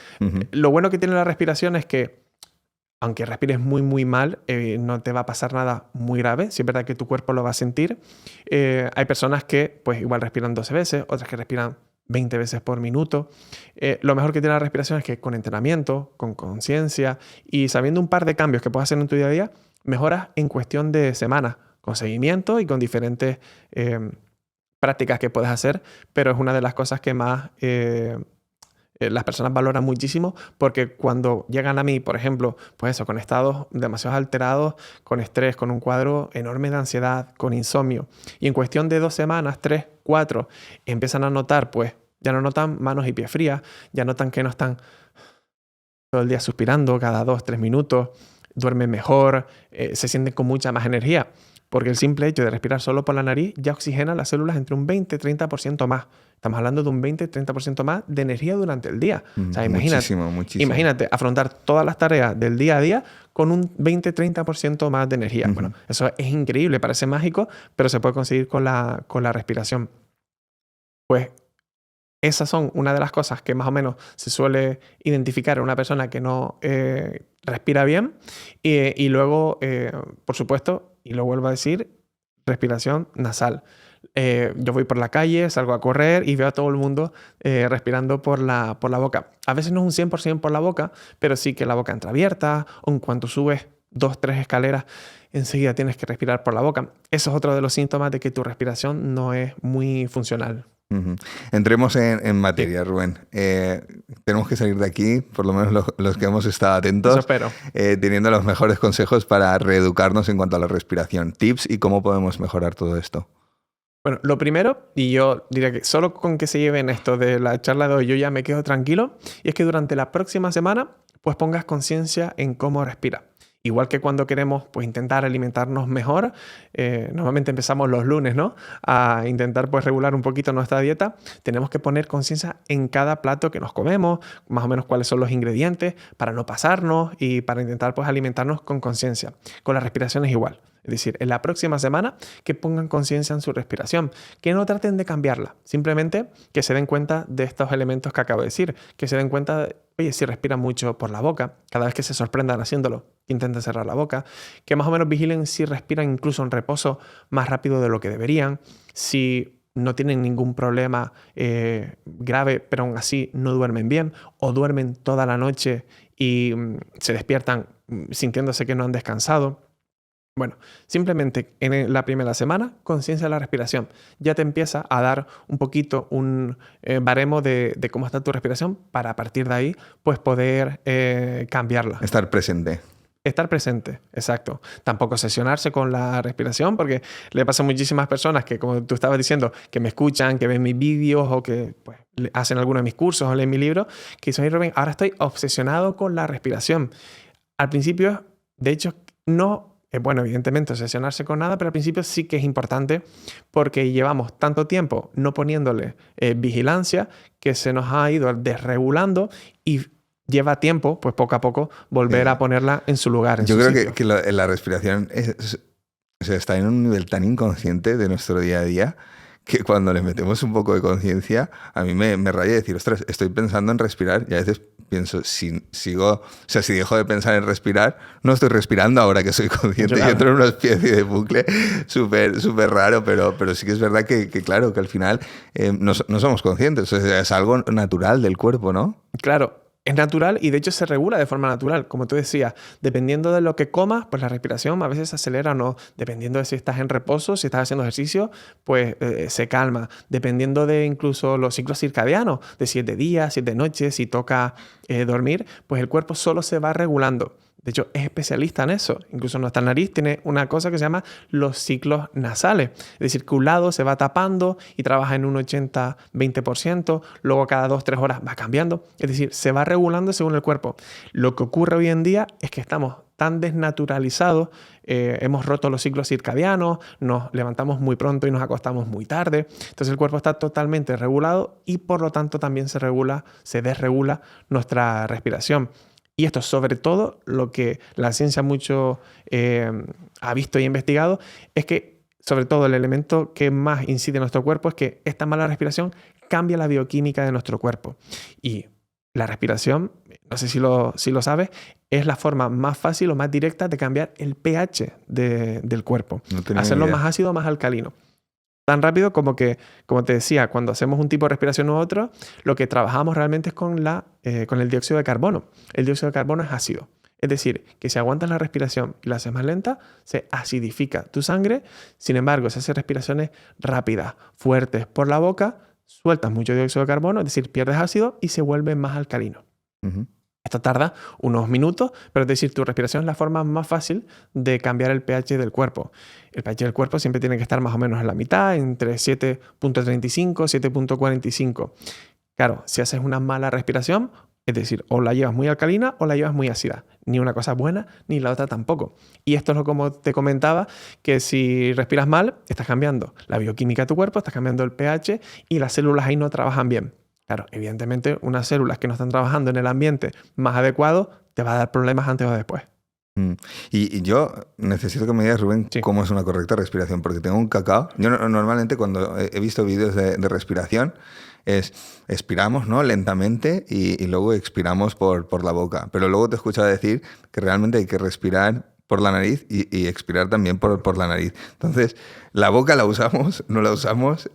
Lo bueno que tiene la respiración es que aunque respires muy, muy mal, no te va a pasar nada muy grave. Sí es verdad que tu cuerpo lo va a sentir. Hay personas que pues igual respiran 12 veces, otras que respiran 20 veces por minuto. Lo mejor que tiene la respiración es que con entrenamiento, con conciencia y sabiendo un par de cambios que puedes hacer en tu día a día, mejoras en cuestión de semanas, con seguimiento y con diferentes prácticas que puedes hacer, pero es una de las cosas que más las personas valoran muchísimo, porque cuando llegan a mí, por ejemplo, pues eso, con estados demasiado alterados, con estrés, con un cuadro enorme de ansiedad, con insomnio, y en cuestión de 2 semanas, 3, 4, empiezan a notar, pues ya no notan manos y pies frías, ya notan que no están todo el día suspirando cada 2, 3 minutos, duermen mejor, se sienten con mucha más energía, porque el simple hecho de respirar solo por la nariz ya oxigena las células entre un 20-30% más. Estamos hablando de un 20-30% más de energía durante el día. O sea, Muchísimo. imagínate afrontar todas las tareas del día a día con un 20-30% más de energía. Bueno, eso es increíble, parece mágico, pero se puede conseguir con la respiración. Pues esas son una de las cosas que más o menos se suele identificar en una persona que no respira bien. Y luego, por supuesto, y lo vuelvo a decir, respiración nasal. Yo voy por la calle, salgo a correr y veo a todo el mundo respirando por la boca. A veces no es un 100% por la boca, pero sí que la boca entra abierta, o en cuanto subes 2, 3 escaleras, enseguida tienes que respirar por la boca. Eso es otro de los síntomas de que tu respiración no es muy funcional. Entremos en materia, sí. Rubén. Tenemos que salir de aquí, por lo menos los que hemos estado atentos, eso espero. Teniendo los mejores consejos para reeducarnos en cuanto a la respiración. Tips y cómo podemos mejorar todo esto. Bueno, lo primero, y yo diría que solo con que se lleven esto de la charla de hoy yo ya me quedo tranquilo, y es que durante la próxima semana pues pongas conciencia en cómo respiras. Igual que cuando queremos pues, intentar alimentarnos mejor, normalmente empezamos los lunes, ¿no? A intentar pues, regular un poquito nuestra dieta, tenemos que poner conciencia en cada plato que nos comemos, más o menos cuáles son los ingredientes, para no pasarnos y para intentar pues, alimentarnos con conciencia. Con la respiración es igual. Es decir, en la próxima semana que pongan conciencia en su respiración, que no traten de cambiarla, simplemente que se den cuenta de estos elementos que acabo de decir, que se den cuenta de, oye, si respiran mucho por la boca, cada vez que se sorprendan haciéndolo, intenten cerrar la boca, que más o menos vigilen si respiran incluso en reposo más rápido de lo que deberían, si no tienen ningún problema grave, pero aún así no duermen bien, o duermen toda la noche y se despiertan sintiéndose que no han descansado. Bueno, simplemente en la primera semana, conciencia de la respiración. Ya te empieza a dar un poquito un baremo de cómo está tu respiración para a partir de ahí pues poder cambiarla. Estar presente. Estar presente, exacto. Tampoco obsesionarse con la respiración porque le pasa a muchísimas personas que, como tú estabas diciendo, que me escuchan, que ven mis vídeos o que pues, hacen alguno de mis cursos o leen mi libro, que dicen, Rubén, ahora estoy obsesionado con la respiración. Al principio, de hecho, no... Bueno, evidentemente obsesionarse con nada, pero al principio sí que es importante porque llevamos tanto tiempo no poniéndole vigilancia que se nos ha ido desregulando y lleva tiempo, pues poco a poco, volver a ponerla en su lugar. Yo creo que la respiración está en un nivel tan inconsciente de nuestro día a día que cuando le metemos un poco de conciencia, a mí me raya decir, ostras, estoy pensando en respirar y a veces pienso, si dejo de pensar en respirar, no estoy respirando ahora que soy consciente. Claro. Y entro en una especie de bucle súper raro, pero sí que es verdad que claro, que al final no somos conscientes. O sea, es algo natural del cuerpo, ¿no? Claro. es natural y de hecho se regula de forma natural. Como tú decías, dependiendo de lo que comas, pues la respiración a veces se acelera o no. Dependiendo de si estás en reposo, si estás haciendo ejercicio, pues se calma. Dependiendo de incluso los ciclos circadianos, de si es de día, si es de noche, si toca dormir, pues el cuerpo solo se va regulando. De hecho, es especialista en eso. Incluso nuestra nariz tiene una cosa que se llama los ciclos nasales. Es decir, que un lado se va tapando y trabaja en un 80-20%, luego cada 2-3 horas va cambiando. Es decir, se va regulando según el cuerpo. Lo que ocurre hoy en día es que estamos tan desnaturalizados, hemos roto los ciclos circadianos, nos levantamos muy pronto y nos acostamos muy tarde. Entonces el cuerpo está totalmente regulado y por lo tanto también se desregula nuestra respiración. Y esto, sobre todo, lo que la ciencia mucho ha visto y investigado, es que, sobre todo, el elemento que más incide en nuestro cuerpo es que esta mala respiración cambia la bioquímica de nuestro cuerpo. Y la respiración, no sé si lo sabes, es la forma más fácil o más directa de cambiar el pH del cuerpo. No tenía hacerlo ni idea. más ácido o más alcalino. Tan rápido como que, como te decía, cuando hacemos un tipo de respiración u otro, lo que trabajamos realmente es con el dióxido de carbono. El dióxido de carbono es ácido. Es decir, que si aguantas la respiración y la haces más lenta, se acidifica tu sangre. Sin embargo, si haces respiraciones rápidas, fuertes por la boca, sueltas mucho dióxido de carbono, es decir, pierdes ácido y se vuelve más alcalino. Ujú. Esto tarda unos minutos, pero es decir, tu respiración es la forma más fácil de cambiar el pH del cuerpo. El pH del cuerpo siempre tiene que estar más o menos en la mitad, entre 7.35, 7.45. Claro, si haces una mala respiración, es decir, o la llevas muy alcalina o la llevas muy ácida. Ni una cosa buena, ni la otra tampoco. Y esto es lo como te comentaba, que si respiras mal, estás cambiando la bioquímica de tu cuerpo, estás cambiando el pH y las células ahí no trabajan bien. Claro, evidentemente unas células que no están trabajando en el ambiente más adecuado te va a dar problemas antes o después. Y yo necesito que me digas, Rubén, Sí. cómo es una correcta respiración, porque tengo un cacao. Yo normalmente cuando he visto vídeos de respiración, expiramos, ¿no?, lentamente y luego expiramos por la boca. Pero luego te he escuchado decir que realmente hay que respirar por la nariz y expirar también por la nariz. Entonces, la boca la usamos, no la usamos,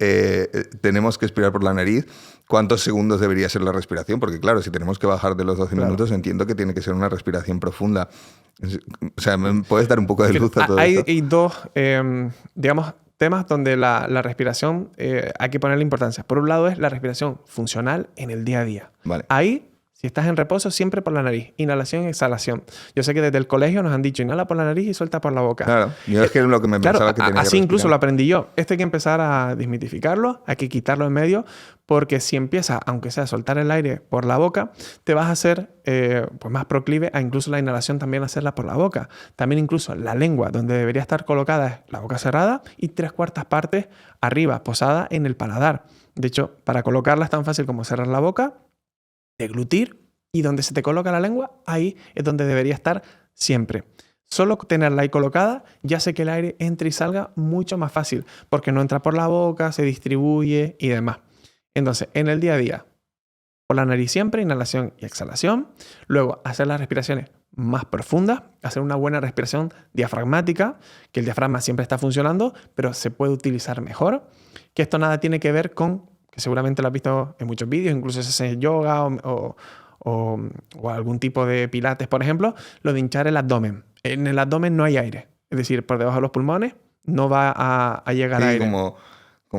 tenemos que expirar por la nariz. ¿Cuántos segundos debería ser la respiración? Porque claro, si tenemos que bajar de los 12 minutos, entiendo que tiene que ser una respiración profunda. O sea, ¿me puedes dar un poco de luz a todo esto? Hay dos, digamos, temas donde la respiración hay que ponerle importancia. Por un lado es la respiración funcional en el día a día. Vale. Ahí, si estás en reposo, siempre por la nariz. Inhalación y exhalación. Yo sé que desde el colegio nos han dicho inhala por la nariz y suelta por la boca. Claro, yo es que es lo que me pensaba que tenía que así incluso respirar. lo aprendí yo. Esto hay que empezar a desmitificarlo, hay que quitarlo en medio, porque si empiezas, aunque sea a soltar el aire por la boca, te vas a hacer pues más proclive a incluso la inhalación también hacerla por la boca. También incluso la lengua, donde debería estar colocada es la boca cerrada y 3/4 partes arriba, posada en el paladar. De hecho, para colocarla es tan fácil como cerrar la boca, deglutir, y donde se te coloca la lengua, ahí es donde debería estar siempre. Solo tenerla ahí colocada ya hace que el aire entre y salga mucho más fácil, porque no entra por la boca, se distribuye y demás. Entonces, en el día a día, por la nariz siempre, inhalación y exhalación. Luego, hacer las respiraciones más profundas, hacer una buena respiración diafragmática, que el diafragma siempre está funcionando, pero se puede utilizar mejor. Que esto nada tiene que ver con, que seguramente lo has visto en muchos vídeos, incluso si haces yoga o algún tipo de pilates, por ejemplo, lo de hinchar el abdomen. En el abdomen no hay aire. Es decir, por debajo de los pulmones no va a llegar Sí, aire. como...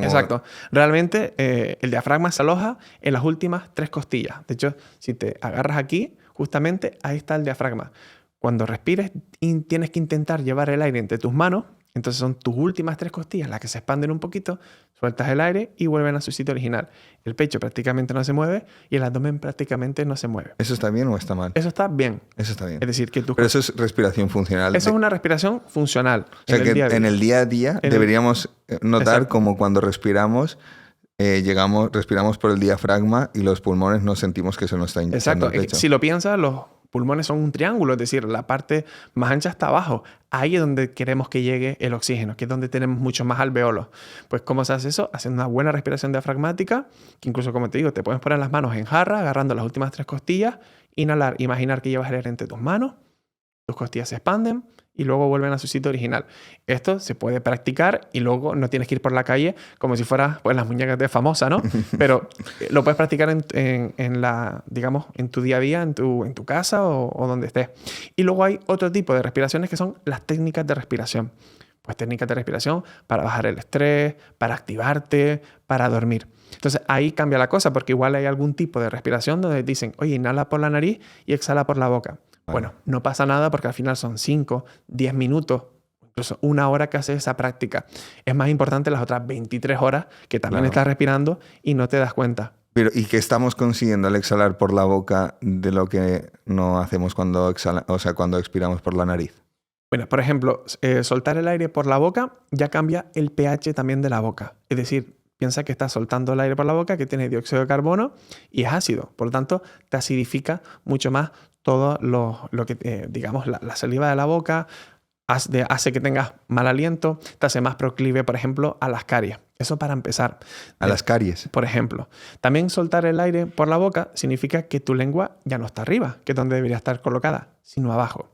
Exacto. Realmente el diafragma se aloja en las últimas 3 costillas. De hecho, si te agarras aquí, justamente ahí está el diafragma. Cuando respires, tienes que intentar llevar el aire entre tus manos. Entonces son tus últimas 3 costillas las que se expanden un poquito, sueltas el aire y vuelven a su sitio original. El pecho prácticamente no se mueve y el abdomen prácticamente no se mueve. ¿Eso está bien o está mal? Eso está bien. Eso está bien. Es decir, que tú... Pero eso es respiración funcional. Eso es una respiración funcional. O sea, en que el día a día. en el día a día deberíamos notar Exacto. como cuando respiramos, respiramos por el diafragma y los pulmones no sentimos que se nos está hinchando Exacto. el pecho. Si lo piensas, los pulmones son un triángulo, es decir, la parte más ancha está abajo. Ahí es donde queremos que llegue el oxígeno, que es donde tenemos mucho más alveolos. Pues, ¿cómo se hace eso? Haciendo una buena respiración diafragmática, que incluso, como te digo, te puedes poner las manos en jarra, agarrando las últimas 3 costillas, inhalar, imaginar que llevas el aire entre tus manos, tus costillas se expanden, y luego vuelven a su sitio original. Esto se puede practicar y luego no tienes que ir por la calle como si fueras pues, las muñecas de Famosa, ¿no? Pero lo puedes practicar digamos, en tu día a día, en tu casa o donde estés. Y luego hay otro tipo de respiraciones que son las técnicas de respiración. Pues técnicas de respiración para bajar el estrés, para activarte, para dormir. Entonces ahí cambia la cosa porque igual hay algún tipo de respiración donde dicen, oye, inhala por la nariz y exhala por la boca. Bueno, no pasa nada porque al final son 5, 10 minutos, incluso 1 hora que haces esa práctica. Es más importante las otras 23 horas que también estás respirando y no te das cuenta. Pero, ¿y qué estamos consiguiendo al exhalar por la boca de lo que no hacemos cuando expiramos por la nariz? Bueno, por ejemplo, soltar el aire por la boca ya cambia el pH también de la boca. Es decir, piensa que estás soltando el aire por la boca que tiene dióxido de carbono y es ácido. Por lo tanto, te acidifica mucho más todo lo que, digamos, la saliva de la boca, hace que tengas mal aliento, te hace más proclive, por ejemplo, a las caries. Eso para empezar. A las caries. Por ejemplo. También soltar el aire por la boca significa que tu lengua ya no está arriba, que es donde debería estar colocada, sino abajo.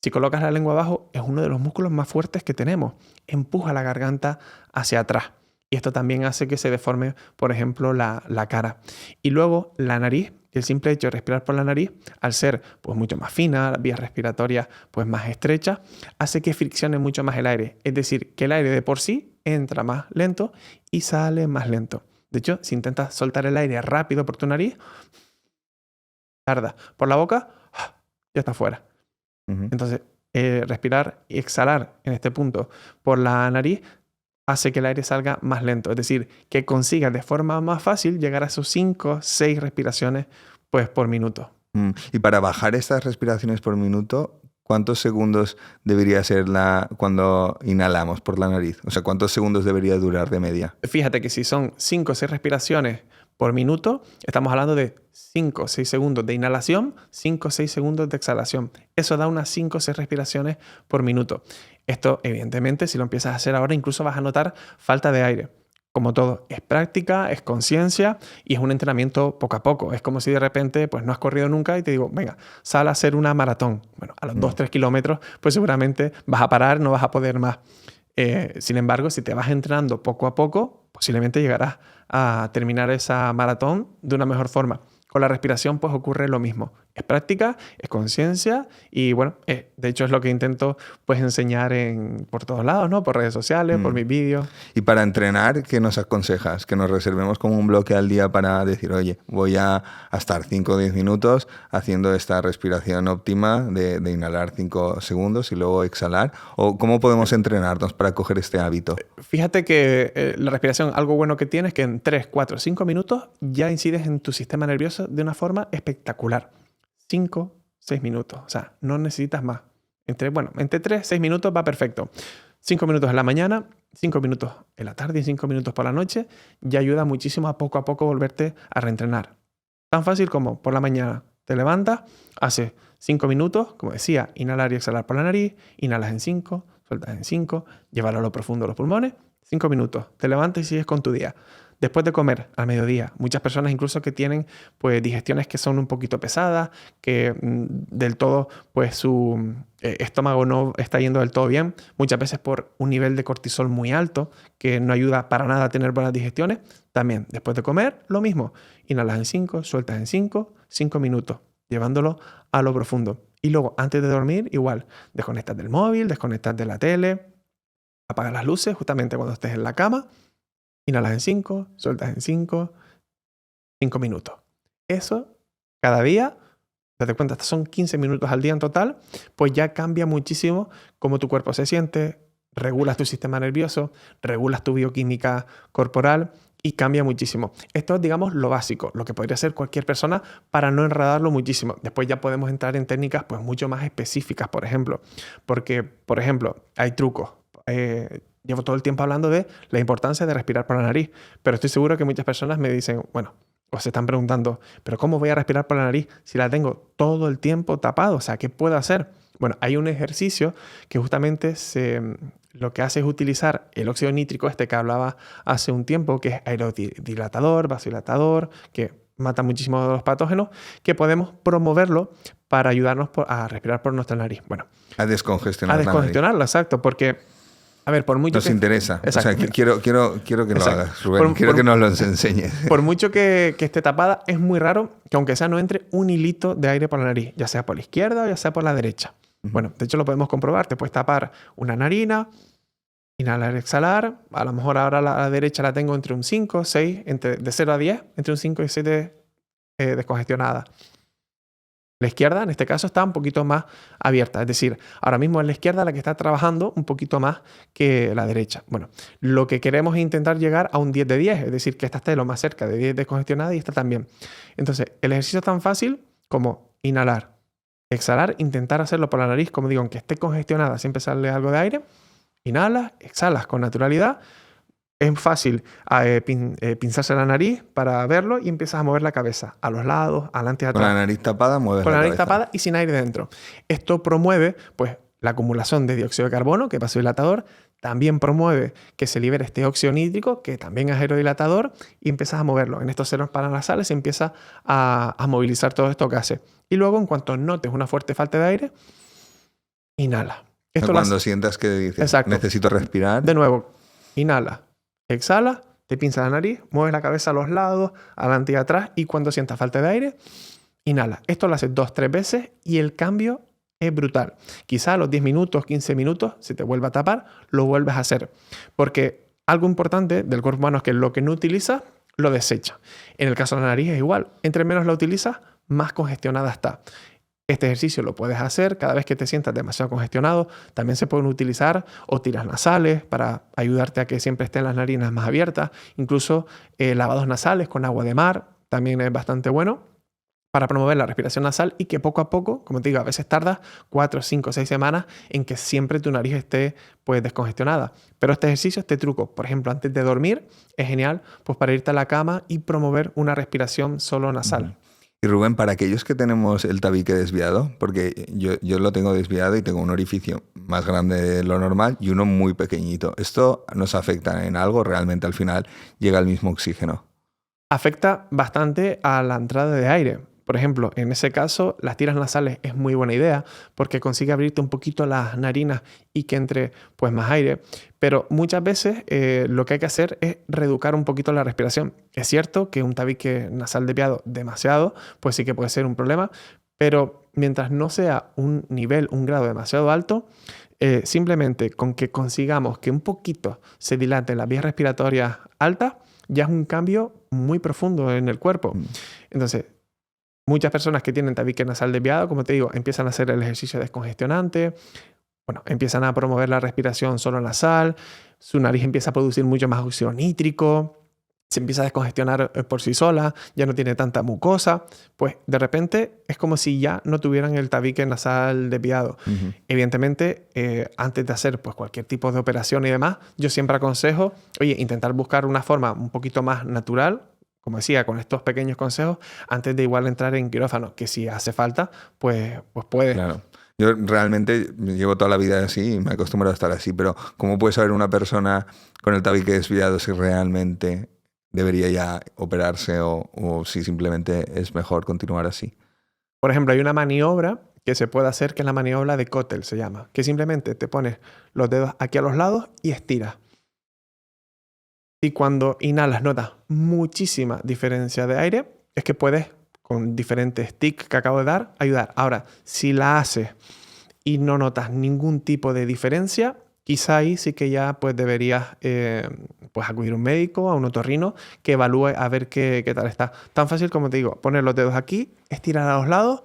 Si colocas la lengua abajo, es uno de los músculos más fuertes que tenemos. Empuja la garganta hacia atrás. Y esto también hace que se deforme, por ejemplo, la cara. Y luego la nariz. El simple hecho de respirar por la nariz, al ser pues, mucho más fina, las vías respiratorias pues, más estrechas, hace que friccione mucho más el aire. Es decir, que el aire de por sí entra más lento y sale más lento. De hecho, si intentas soltar el aire rápido por tu nariz, tarda. Por la boca, ya está fuera. Entonces, respirar y exhalar en este punto por la nariz hace que el aire salga más lento. Es decir, que consigas de forma más fácil llegar a esos 5, 6 respiraciones pues, por minuto. Y para bajar estas respiraciones por minuto, ¿cuántos segundos debería ser cuando inhalamos por la nariz? O sea, ¿cuántos segundos debería durar de media? Fíjate que si son 5 o 6 respiraciones por minuto, estamos hablando de 5 o 6 segundos de inhalación, 5 o 6 segundos de exhalación. Eso da unas 5 o 6 respiraciones por minuto. Esto, evidentemente, si lo empiezas a hacer ahora, incluso vas a notar falta de aire. Como todo, es práctica, es conciencia y es un entrenamiento poco a poco. Es como si de repente pues, no has corrido nunca y te digo, venga, sal a hacer una maratón. Bueno, a los 2-3 kilómetros, pues seguramente vas a parar, no vas a poder más. Sin embargo, si te vas entrenando poco a poco, posiblemente llegarás a terminar esa maratón de una mejor forma. Con la respiración pues ocurre lo mismo. Es práctica, es conciencia y bueno, de hecho es lo que intento pues enseñar por todos lados, ¿no? Por redes sociales, por mis vídeos. Y para entrenar, ¿qué nos aconsejas? Que nos reservemos como un bloque al día para decir, oye, voy a estar 5 o 10 minutos haciendo esta respiración óptima de inhalar 5 segundos y luego exhalar. ¿O cómo podemos entrenarnos para coger este hábito? Fíjate que la respiración, algo bueno que tiene es que en 3, 4, 5 minutos ya incides en tu sistema nervioso de una forma espectacular. 5, 6 minutos. O sea, no necesitas más. Entre 3, 6 minutos va perfecto. 5 minutos en la mañana, 5 minutos en la tarde y 5 minutos por la noche ya ayuda muchísimo a poco volverte a reentrenar. Tan fácil como por la mañana te levantas, haces 5 minutos, como decía, inhalar y exhalar por la nariz, inhalas en 5, sueltas en 5, llevarlo a lo profundo de los pulmones, 5 minutos, te levantas y sigues con tu día. Después de comer, al mediodía, muchas personas incluso que tienen pues, digestiones que son un poquito pesadas, que del todo pues, su estómago no está yendo del todo bien, muchas veces por un nivel de cortisol muy alto, que no ayuda para nada a tener buenas digestiones. También, después de comer, lo mismo. Inhalas en 5, sueltas en 5, 5 minutos, llevándolo a lo profundo. Y luego, antes de dormir, igual, desconectas del móvil, desconectas de la tele, apagas las luces justamente cuando estés en la cama. Inhalas en 5, sueltas en 5 minutos. Eso, cada día, date cuenta, son 15 minutos al día en total, pues ya cambia muchísimo cómo tu cuerpo se siente, regulas tu sistema nervioso, regulas tu bioquímica corporal y cambia muchísimo. Esto es, digamos, lo básico, lo que podría hacer cualquier persona para no enredarlo muchísimo. Después ya podemos entrar en técnicas pues, mucho más específicas, por ejemplo. Porque, por ejemplo, hay trucos. Llevo todo el tiempo hablando de la importancia de respirar por la nariz, pero estoy seguro que muchas personas me dicen, bueno, o se están preguntando, ¿pero cómo voy a respirar por la nariz si la tengo todo el tiempo tapado? O sea, ¿qué puedo hacer? Bueno, hay un ejercicio que justamente lo que hace es utilizar el óxido nítrico que hablaba hace un tiempo, que es aerodilatador, vasodilatador, que mata muchísimos de los patógenos, que podemos promoverlo para ayudarnos a respirar por nuestra nariz. Bueno, A descongestionar. a descongestionarlo, exacto, porque, a ver, por mucho Nos que... interesa. Exacto. O sea, quiero que lo Exacto. hagas, Rubén. Quiero que nos lo enseñes. Por mucho que esté tapada, es muy raro que aunque sea no entre un hilito de aire por la nariz, ya sea por la izquierda o ya sea por la derecha. Bueno, de hecho lo podemos comprobar. Te puedes tapar una narina, inhalar, exhalar. A lo mejor ahora la derecha la tengo entre un 5, 6, de 0 a 10, entre un 5 y 7 descongestionada. La izquierda, en este caso, está un poquito más abierta. Es decir, ahora mismo es la izquierda la que está trabajando un poquito más que la derecha. Bueno, lo que queremos es intentar llegar a un 10 de 10. Es decir, que esta esté lo más cerca de 10 descongestionada y esta también. Entonces, el ejercicio es tan fácil como inhalar, exhalar, intentar hacerlo por la nariz. Como digo, aunque esté congestionada, siempre sale algo de aire. Inhalas, exhalas con naturalidad. Es fácil pinzarse la nariz para verlo y empiezas a mover la cabeza a los lados, adelante y atrás. Con la nariz tapada mueves Con la nariz cabeza. tapada y sin aire dentro. Esto promueve pues, la acumulación de dióxido de carbono, que es vasodilatador. También promueve que se libere este óxido nítrico, que también es aerodilatador, y empiezas a moverlo. En estos senos paranasales se empieza a movilizar todo esto que hace. Y luego, en cuanto notes una fuerte falta de aire, inhala. Esto Cuando sientas que dices, Exacto. necesito respirar. De nuevo, inhala, exhala, te pinza la nariz, mueves la cabeza a los lados, adelante y atrás, y cuando sientas falta de aire, inhala. Esto lo haces 2-3 veces y el cambio es brutal. Quizá a los 10 minutos, 15 minutos, se te vuelve a tapar, lo vuelves a hacer. Porque algo importante del cuerpo humano es que lo que no utilizas, lo desecha. En el caso de la nariz es igual. Entre menos la utilizas, más congestionada está. Este ejercicio lo puedes hacer cada vez que te sientas demasiado congestionado. También se pueden utilizar o tiras nasales para ayudarte a que siempre estén las narinas más abiertas. Incluso lavados nasales con agua de mar también es bastante bueno para promover la respiración nasal y que poco a poco, como te digo, a veces tardas 4, 5, 6 semanas en que siempre tu nariz esté pues descongestionada. Pero este ejercicio, este truco, por ejemplo, antes de dormir, es genial pues para irte a la cama y promover una respiración solo nasal. Y Rubén, para aquellos que tenemos el tabique desviado, porque yo lo tengo desviado y tengo un orificio más grande de lo normal y uno muy pequeñito. ¿Esto nos afecta en algo? ¿Realmente al final llega el mismo oxígeno? Afecta bastante a la entrada de aire. Por ejemplo, en ese caso, las tiras nasales es muy buena idea porque consigue abrirte un poquito las narinas y que entre pues, más aire. Pero muchas veces lo que hay que hacer es reeducar un poquito la respiración. Es cierto que un tabique nasal desviado demasiado, pues sí que puede ser un problema, pero mientras no sea un nivel, un grado demasiado alto, simplemente con que consigamos que un poquito se dilaten las vías respiratorias altas, ya es un cambio muy profundo en el cuerpo. Entonces, muchas personas que tienen tabique nasal desviado, como te digo, empiezan a hacer el ejercicio descongestionante, bueno, empiezan a promover la respiración solo nasal, su nariz empieza a producir mucho más óxido nítrico, se empieza a descongestionar por sí sola, ya no tiene tanta mucosa, pues de repente es como si ya no tuvieran el tabique nasal desviado. Evidentemente, antes de hacer pues, cualquier tipo de operación y demás, yo siempre aconsejo, oye, intentar buscar una forma un poquito más natural, como decía, con estos pequeños consejos, antes de igual entrar en quirófano, que si hace falta, pues puede. Claro. Yo realmente llevo toda la vida así y me acostumbro a estar así, pero ¿cómo puede saber una persona con el tabique desviado si realmente debería ya operarse o si simplemente es mejor continuar así? Por ejemplo, hay una maniobra que se puede hacer, que es la maniobra de Kottel, se llama, que simplemente te pones los dedos aquí a los lados y estiras. Y cuando inhalas notas muchísima diferencia de aire, es que puedes, con diferentes tics que acabo de dar, ayudar. Ahora, si la haces y no notas ningún tipo de diferencia, quizá ahí sí que ya pues deberías pues acudir a un médico, a un otorrino, que evalúe a ver qué tal está. Tan fácil como te digo, poner los dedos aquí, estirar a los lados,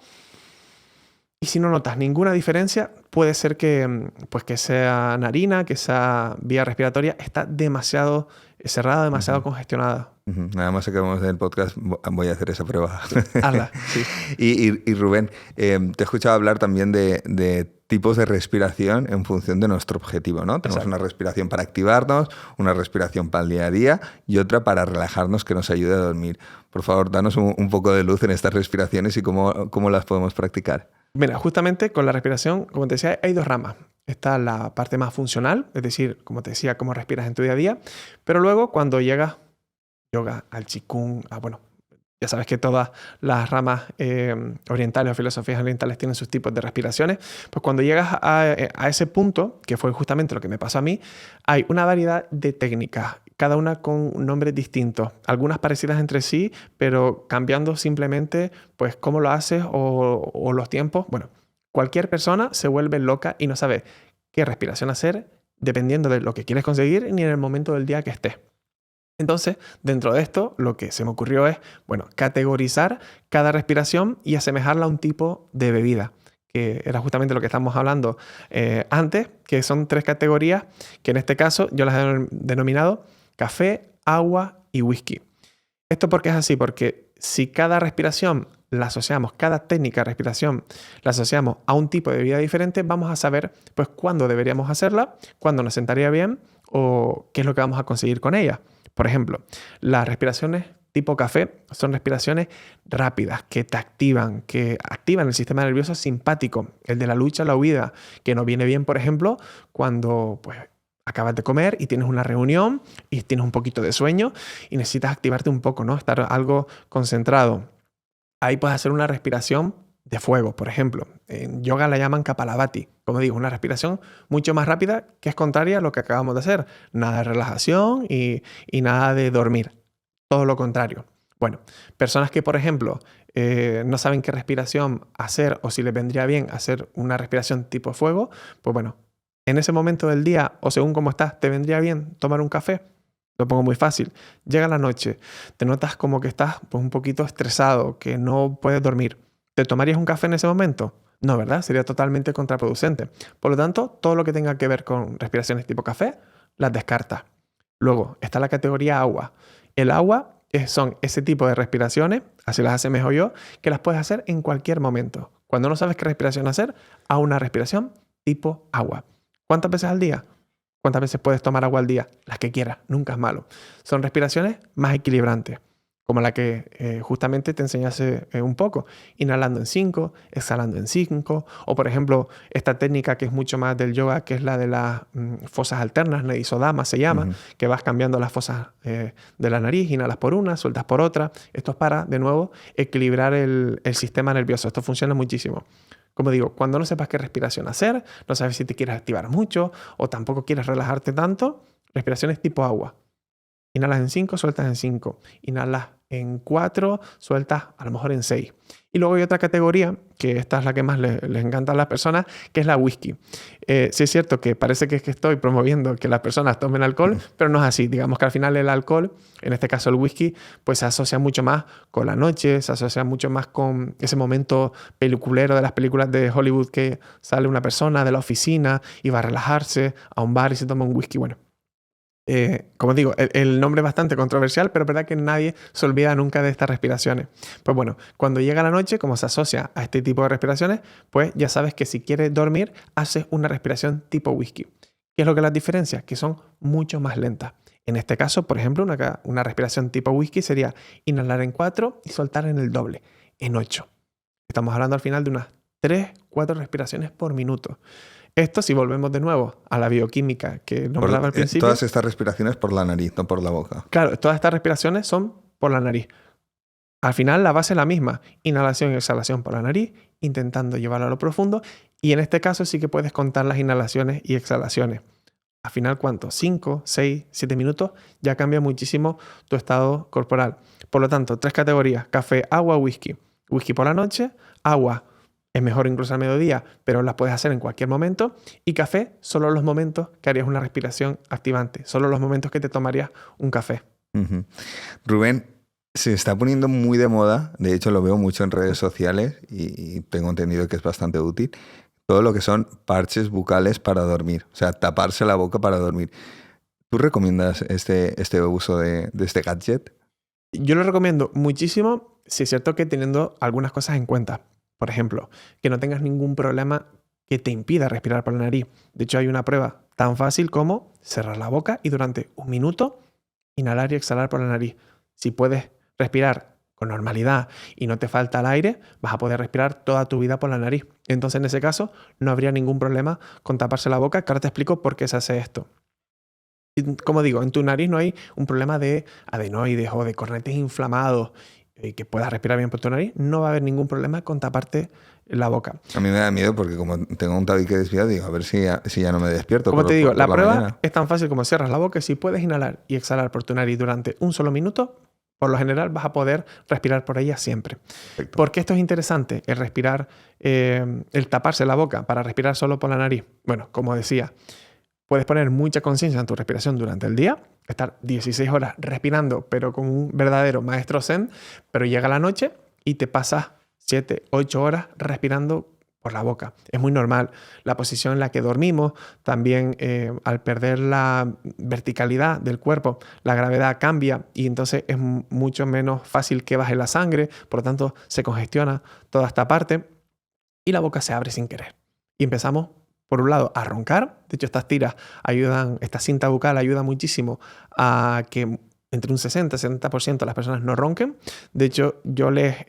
y si no notas ninguna diferencia, puede ser que, pues que sea narina, que esa vía respiratoria está demasiado cerrada, demasiado congestionada. Nada más acabamos del podcast, voy a hacer esa prueba. Hazla, sí. Y Rubén, te he escuchado hablar también de tipos de respiración en función de nuestro objetivo, ¿no? Tenemos Exacto. una respiración para activarnos, una respiración para el día a día y otra para relajarnos que nos ayude a dormir. Por favor, danos un poco de luz en estas respiraciones y cómo las podemos practicar. Mira, justamente con la respiración, como te decía, hay dos ramas. Está la parte más funcional, es decir, como te decía, cómo respiras en tu día a día, pero luego cuando llegas yoga, al qigong, Ya sabes que todas las ramas orientales o filosofías orientales tienen sus tipos de respiraciones. Pues cuando llegas a ese punto, que fue justamente lo que me pasó a mí, hay una variedad de técnicas, cada una con nombres distintos, algunas parecidas entre sí, pero cambiando simplemente pues cómo lo haces o los tiempos. Bueno, cualquier persona se vuelve loca y no sabe qué respiración hacer dependiendo de lo que quieres conseguir ni en el momento del día que estés. Entonces, dentro de esto, lo que se me ocurrió es, bueno, categorizar cada respiración y asemejarla a un tipo de bebida, que era justamente lo que estábamos hablando antes, que son 3 categorías, que en este caso yo las he denominado café, agua y whisky. ¿Esto por qué es así? Porque si cada respiración la asociamos, cada técnica de respiración la asociamos a un tipo de bebida diferente, vamos a saber pues cuándo deberíamos hacerla, cuándo nos sentaría bien o qué es lo que vamos a conseguir con ella. Por ejemplo, las respiraciones tipo café son respiraciones rápidas que te activan, que activan el sistema nervioso simpático, el de la lucha o la huida, que nos viene bien, por ejemplo, cuando pues, acabas de comer y tienes una reunión y tienes un poquito de sueño y necesitas activarte un poco, ¿no? Estar algo concentrado. Ahí puedes hacer una respiración de fuego, por ejemplo. En yoga la llaman Kapalabhati. Como digo, una respiración mucho más rápida que es contraria a lo que acabamos de hacer. Nada de relajación y nada de dormir. Todo lo contrario. Bueno, personas que, por ejemplo, no saben qué respiración hacer o si les vendría bien hacer una respiración tipo fuego, pues bueno, en ese momento del día o según cómo estás, ¿te vendría bien tomar un café? Lo pongo muy fácil. Llega la noche, te notas como que estás pues, un poquito estresado, que no puedes dormir. ¿Te tomarías un café en ese momento? No, ¿verdad? Sería totalmente contraproducente. Por lo tanto, todo lo que tenga que ver con respiraciones tipo café, las descartas. Luego, está la categoría agua. El agua son ese tipo de respiraciones, así las asemejo yo, que las puedes hacer en cualquier momento. Cuando no sabes qué respiración hacer, haz una respiración tipo agua. ¿Cuántas veces al día? ¿Cuántas veces puedes tomar agua al día? Las que quieras, nunca es malo. Son respiraciones más equilibrantes, como la que justamente te enseñé hace un poco. Inhalando en 5, exhalando en 5. O, por ejemplo, esta técnica que es mucho más del yoga, que es la de las fosas alternas, Nadi Sodama se llama, que vas cambiando las fosas de la nariz, inhalas por una, sueltas por otra. Esto es para, de nuevo, equilibrar el sistema nervioso. Esto funciona muchísimo. Como digo, cuando no sepas qué respiración hacer, no sabes si te quieres activar mucho o tampoco quieres relajarte tanto, respiraciones tipo agua. Inhalas en 5, sueltas en 5. Inhalas en 4, sueltas a lo mejor en 6. Y luego hay otra categoría, que esta es la que más les encanta a las personas, que es la whisky. Sí es cierto que parece que estoy promoviendo que las personas tomen alcohol, pero no es así. Digamos que al final el alcohol, en este caso el whisky, pues se asocia mucho más con la noche, se asocia mucho más con ese momento peliculero de las películas de Hollywood que sale una persona de la oficina y va a relajarse a un bar y se toma un whisky. Bueno, como digo, el nombre es bastante controversial, pero es verdad que nadie se olvida nunca de estas respiraciones. Pues bueno, cuando llega la noche, como se asocia a este tipo de respiraciones, pues ya sabes que si quieres dormir, haces una respiración tipo whisky. ¿Qué es lo que las diferencia? Que son mucho más lentas. En este caso, por ejemplo, una respiración tipo whisky sería inhalar en 4 y soltar en el doble, en 8. Estamos hablando al final de unas 3-4 respiraciones por minuto. Esto, si volvemos de nuevo a la bioquímica que nombraba al principio... Todas estas respiraciones por la nariz, no por la boca. Claro, todas estas respiraciones son por la nariz. Al final la base es la misma. Inhalación y exhalación por la nariz, intentando llevarlo a lo profundo. Y en este caso sí que puedes contar las inhalaciones y exhalaciones. Al final, ¿cuánto? 5, 6, 7 minutos. Ya cambia muchísimo tu estado corporal. Por lo tanto, 3 categorías. Café, agua, whisky. Whisky por la noche, agua. Es mejor incluso al mediodía, pero las puedes hacer en cualquier momento. Y café, solo los momentos que harías una respiración activante. Solo los momentos que te tomarías un café. Rubén, se está poniendo muy de moda. De hecho, lo veo mucho en redes sociales y tengo entendido que es bastante útil. Todo lo que son parches bucales para dormir. O sea, taparse la boca para dormir. ¿Tú recomiendas este uso de este gadget? Yo lo recomiendo muchísimo, si es cierto que teniendo algunas cosas en cuenta. Por ejemplo, que no tengas ningún problema que te impida respirar por la nariz. De hecho, hay una prueba tan fácil como cerrar la boca y durante 1 minuto inhalar y exhalar por la nariz. Si puedes respirar con normalidad y no te falta el aire, vas a poder respirar toda tu vida por la nariz. Entonces, en ese caso, no habría ningún problema con taparse la boca, que ahora te explico por qué se hace esto. Y, como digo, en tu nariz no hay un problema de adenoides o de cornetes inflamados. y que puedas respirar bien por tu nariz, no va a haber ningún problema con taparte la boca. A mí me da miedo porque como tengo un tabique desviado, digo, a ver si ya no me despierto. Como te digo, la prueba mañana. es tan fácil como cierras la boca y si puedes inhalar y exhalar por tu nariz durante un solo minuto, por lo general vas a poder respirar por ella siempre. Perfecto. ¿Por qué esto es interesante? El respirar, el taparse la boca para respirar solo por la nariz. Bueno, como decía, puedes poner mucha conciencia en tu respiración durante el día, estar 16 horas respirando, pero con un verdadero maestro zen, pero llega la noche y te pasas 7, 8 horas respirando por la boca. Es muy normal. La posición en la que dormimos, también al perder la verticalidad del cuerpo, la gravedad cambia y entonces es mucho menos fácil que baje la sangre, por lo tanto se congestiona toda esta parte y la boca se abre sin querer. Y empezamos, por un lado, a roncar. De hecho, estas tiras ayudan, esta cinta bucal ayuda muchísimo a que entre un 60-70% de las personas no ronquen. De hecho, yo les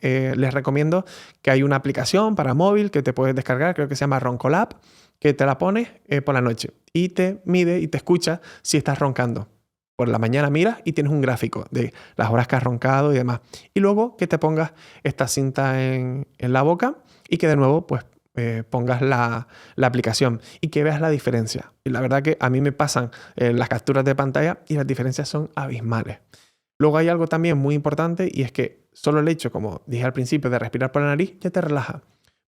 recomiendo que hay una aplicación para móvil que te puedes descargar, creo que se llama Roncolab, que te la pones por la noche y te mide y te escucha si estás roncando. Por la mañana miras y tienes un gráfico de las horas que has roncado y demás. Y luego que te pongas esta cinta en la boca y que de nuevo pues pongas la aplicación y que veas la diferencia. Y la verdad que a mí me pasan las capturas de pantalla y las diferencias son abismales. Luego hay algo también muy importante y es que solo el hecho, como dije al principio, de respirar por la nariz ya te relaja.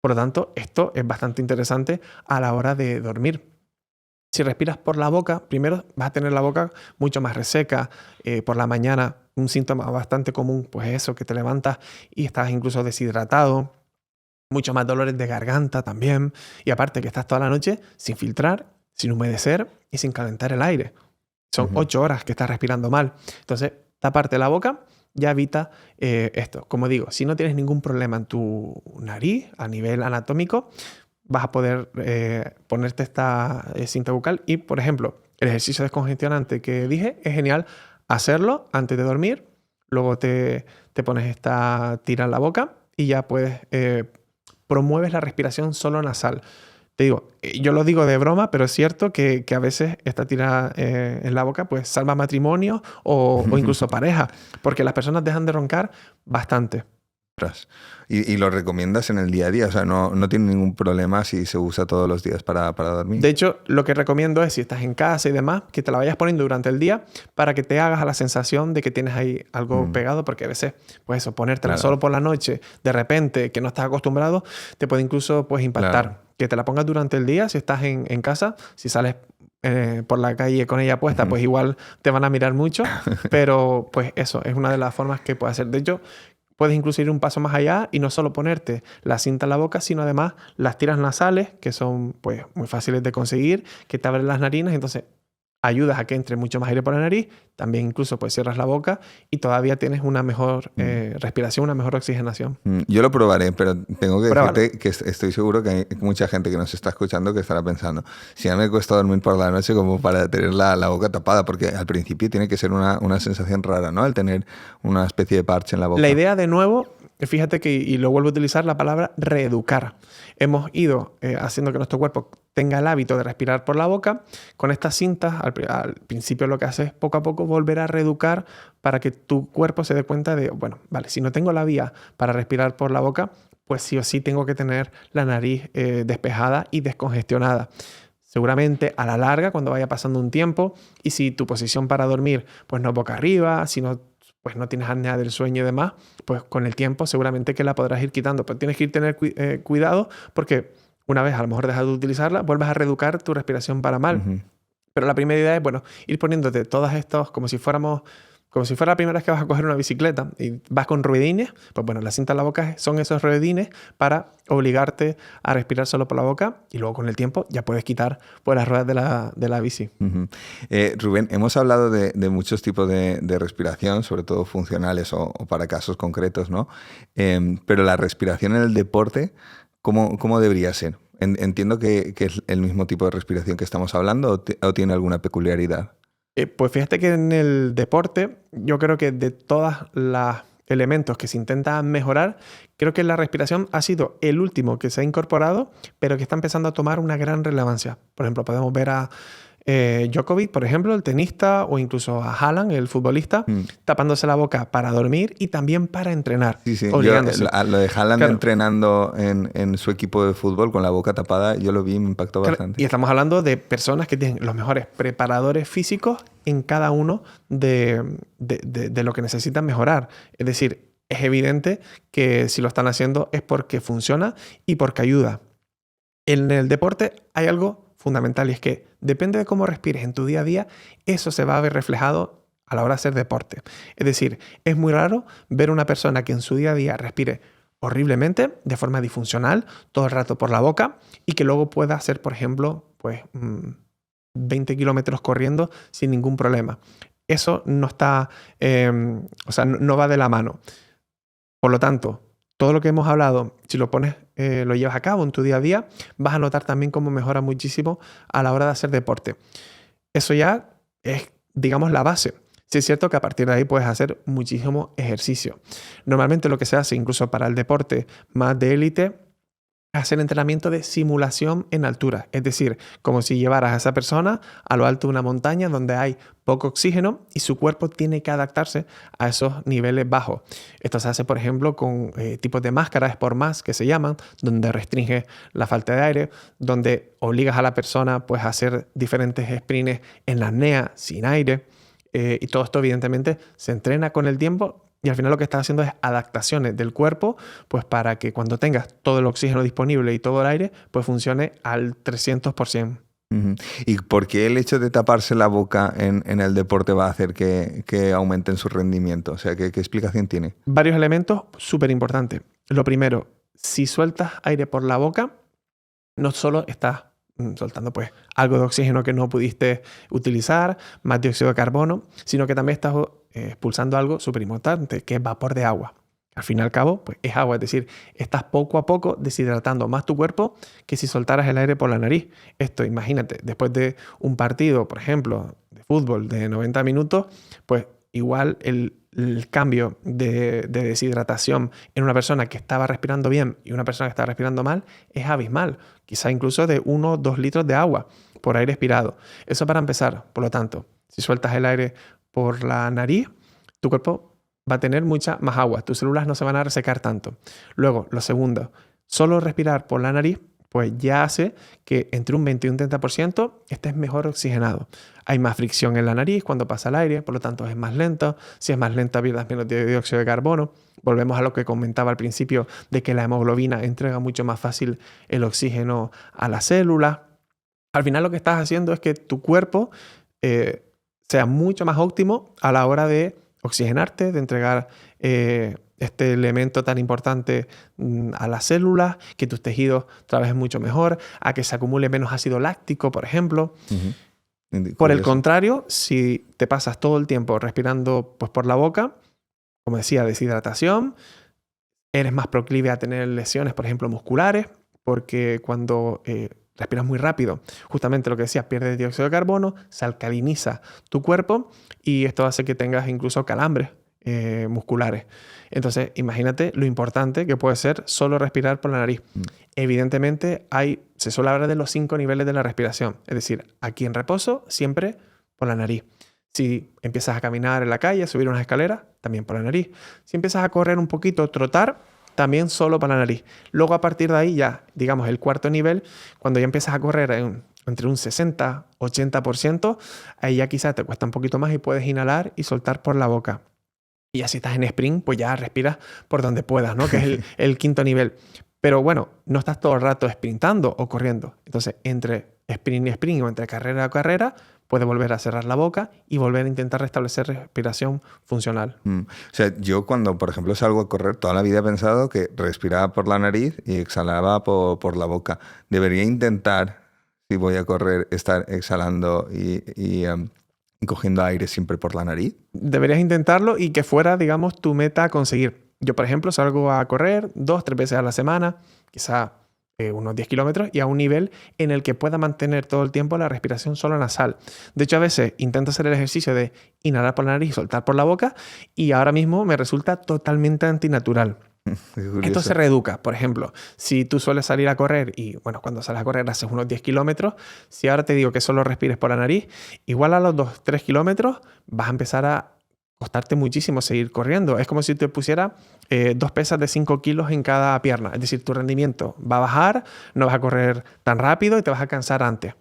Por lo tanto, esto es bastante interesante a la hora de dormir. Si respiras por la boca, primero vas a tener la boca mucho más reseca. Por la mañana, un síntoma bastante común, pues eso, que te levantas y estás incluso deshidratado. Mucho más dolores de garganta también. Y aparte que estás toda la noche sin filtrar, sin humedecer y sin calentar el aire. Son 8 horas que estás respirando mal. Entonces, taparte la boca ya evita esto. Como digo, si no tienes ningún problema en tu nariz a nivel anatómico, vas a poder ponerte esta cinta bucal y, por ejemplo, el ejercicio descongestionante que dije es genial hacerlo antes de dormir. Luego te pones esta tira en la boca y ya puedes... promueves la respiración solo nasal. Te digo, yo lo digo de broma, pero es cierto que a veces esta tira en la boca pues salva matrimonio o incluso pareja, porque las personas dejan de roncar bastante. ¿Y lo recomiendas en el día a día? O sea, no tiene ningún problema si se usa todos los días para dormir. De hecho, lo que recomiendo es, si estás en casa y demás, que te la vayas poniendo durante el día para que te hagas a la sensación de que tienes ahí algo pegado, porque a veces, pues eso, ponértela solo por la noche, de repente, que no estás acostumbrado, te puede incluso pues impactar. Claro. Que te la pongas durante el día, si estás en casa, si sales por la calle con ella puesta, pues igual te van a mirar mucho, pero pues eso, es una de las formas que puedes hacer. De hecho, puedes incluso ir un paso más allá y no solo ponerte la cinta en la boca, sino además las tiras nasales, que son pues muy fáciles de conseguir, que te abren las narinas, entonces ayudas a que entre mucho más aire por la nariz, también incluso pues cierras la boca y todavía tienes una mejor respiración, una mejor oxigenación. Yo lo probaré, pero tengo que decirte que estoy seguro que hay mucha gente que nos está escuchando que estará pensando, si a mí me cuesta dormir por la noche como para tener la boca tapada, porque al principio tiene que ser una sensación rara, ¿no? El tener una especie de parche en la boca. La idea, de nuevo, fíjate que, y lo vuelvo a utilizar, la palabra reeducar. Hemos ido haciendo que nuestro cuerpo tenga el hábito de respirar por la boca. Con estas cintas, al principio lo que hace es poco a poco volver a reeducar para que tu cuerpo se dé cuenta de, bueno, vale, si no tengo la vía para respirar por la boca, pues sí o sí tengo que tener la nariz despejada y descongestionada. Seguramente a la larga, cuando vaya pasando un tiempo, y si tu posición para dormir pues no es boca arriba, si no pues no tienes apnea del sueño y demás, pues con el tiempo seguramente que la podrás ir quitando. Pero tienes que tener cuidado porque una vez a lo mejor dejas de utilizarla, vuelves a reeducar tu respiración para mal. Pero la primera idea es, bueno, ir poniéndote todas estas como si fuera la primera vez que vas a coger una bicicleta y vas con ruedines, pues bueno, la cinta en la boca son esos ruedines para obligarte a respirar solo por la boca y luego con el tiempo ya puedes quitar pues, las ruedas de la bici. Rubén, hemos hablado de muchos tipos de respiración, sobre todo funcionales o para casos concretos, ¿no? Pero la respiración en el deporte, ¿cómo debería ser? Entiendo que es el mismo tipo de respiración que estamos hablando o tiene alguna peculiaridad. Pues fíjate que en el deporte, yo creo que de todos los elementos que se intentan mejorar, creo que la respiración ha sido el último que se ha incorporado, pero que está empezando a tomar una gran relevancia. Por ejemplo, podemos ver a Djokovic, por ejemplo, el tenista, o incluso a Haaland, el futbolista, tapándose la boca para dormir y también para entrenar. Sí, sí. Obligándose. Lo de Haaland Claro. entrenando en su equipo de fútbol con la boca tapada, yo lo vi y me impactó Claro, bastante. y estamos hablando de personas que tienen los mejores preparadores físicos en cada uno de lo que necesitan mejorar. Es decir, es evidente que si lo están haciendo es porque funciona y porque ayuda. En el deporte hay algo fundamental, y es que depende de cómo respires en tu día a día, eso se va a ver reflejado a la hora de hacer deporte. Es decir, es muy raro ver una persona que en su día a día respire horriblemente, de forma disfuncional, todo el rato por la boca, y que luego pueda hacer, por ejemplo, pues 20 kilómetros corriendo sin ningún problema. Eso no está, no va de la mano. Por lo tanto, todo lo que hemos hablado, si lo pones, lo llevas a cabo en tu día a día, vas a notar también cómo mejora muchísimo a la hora de hacer deporte. Eso ya es, digamos, la base. Sí es cierto que a partir de ahí puedes hacer muchísimo ejercicio. Normalmente lo que se hace, incluso para el deporte más de élite, es hacer entrenamiento de simulación en altura. Es decir, como si llevaras a esa persona a lo alto de una montaña donde hay poco oxígeno y su cuerpo tiene que adaptarse a esos niveles bajos. Esto se hace, por ejemplo, con tipos de máscaras Sport Mask que se llaman, donde restringe la falta de aire, donde obligas a la persona pues, a hacer diferentes sprints en la apnea sin aire. Y todo esto, evidentemente, se entrena con el tiempo. Y al final lo que estás haciendo es adaptaciones del cuerpo, pues para que cuando tengas todo el oxígeno disponible y todo el aire, pues funcione al 300%. ¿Y por qué el hecho de taparse la boca en el deporte va a hacer que aumenten su rendimiento? O sea, ¿qué explicación tiene? Varios elementos súper importantes. Lo primero, si sueltas aire por la boca, no solo estás soltando pues algo de oxígeno que no pudiste utilizar, más dióxido de carbono, sino que también estás expulsando algo súper importante, que es vapor de agua. Al fin y al cabo, pues es agua, es decir, estás poco a poco deshidratando más tu cuerpo que si soltaras el aire por la nariz. Esto, imagínate, después de un partido, por ejemplo, de fútbol de 90 minutos, pues igual el cambio de deshidratación en una persona que estaba respirando bien y una persona que estaba respirando mal es abismal. Quizá incluso de 1 o 2 litros de agua por aire expirado. Eso para empezar. Por lo tanto, si sueltas el aire por la nariz, tu cuerpo va a tener mucha más agua. Tus células no se van a resecar tanto. Luego, lo segundo, solo respirar por la nariz pues ya hace que entre un 20 y un 30% estés mejor oxigenado. Hay más fricción en la nariz cuando pasa el aire, por lo tanto es más lento. Si es más lento, pierdas menos dióxido de carbono. Volvemos a lo que comentaba al principio de que la hemoglobina entrega mucho más fácil el oxígeno a las células. Al final lo que estás haciendo es que tu cuerpo sea mucho más óptimo a la hora de oxigenarte, de entregar este elemento tan importante a las células, que tus tejidos trabajen mucho mejor, a que se acumule menos ácido láctico, por ejemplo. Por el contrario, si te pasas todo el tiempo respirando pues, por la boca, como decía, deshidratación, eres más proclive a tener lesiones, por ejemplo, musculares, porque cuando respiras muy rápido, justamente lo que decía, pierdes dióxido de carbono, se alcaliniza tu cuerpo y esto hace que tengas incluso calambres musculares. Entonces, imagínate lo importante que puede ser solo respirar por la nariz. Evidentemente, se suele hablar de los 5 niveles de la respiración. Es decir, aquí en reposo, siempre por la nariz. Si empiezas a caminar en la calle, a subir unas escaleras, también por la nariz. Si empiezas a correr un poquito, trotar, también solo por la nariz. Luego, a partir de ahí, ya, digamos, el cuarto nivel, cuando ya empiezas a correr entre un 60-80%, ahí ya quizás te cuesta un poquito más y puedes inhalar y soltar por la boca. Y ya si estás en sprint, pues ya respiras por donde puedas, ¿no? Que es el quinto nivel. Pero bueno, no estás todo el rato sprintando o corriendo. Entonces, entre sprint y sprint o entre carrera a carrera, puedes volver a cerrar la boca y volver a intentar restablecer respiración funcional. O sea, yo cuando, por ejemplo, salgo a correr, toda la vida he pensado que respiraba por la nariz y exhalaba por la boca. Debería intentar, si voy a correr, estar exhalando y cogiendo aire siempre por la nariz. Deberías intentarlo y que fuera, digamos, tu meta a conseguir. Yo, por ejemplo, salgo a correr 2-3 veces a la semana, quizá unos 10 kilómetros, y a un nivel en el que pueda mantener todo el tiempo la respiración solo nasal. De hecho, a veces intento hacer el ejercicio de inhalar por la nariz y soltar por la boca, y ahora mismo me resulta totalmente antinatural. Qué curioso. Esto se reeduca. Por ejemplo, si tú sueles salir a correr y, bueno, cuando sales a correr haces unos 10 kilómetros, si ahora te digo que solo respires por la nariz, igual a los 2-3 kilómetros vas a empezar a costarte muchísimo seguir corriendo. Es como si te pusiera 2 pesas de 5 kilos en cada pierna. Es decir, tu rendimiento va a bajar, no vas a correr tan rápido y te vas a cansar antes.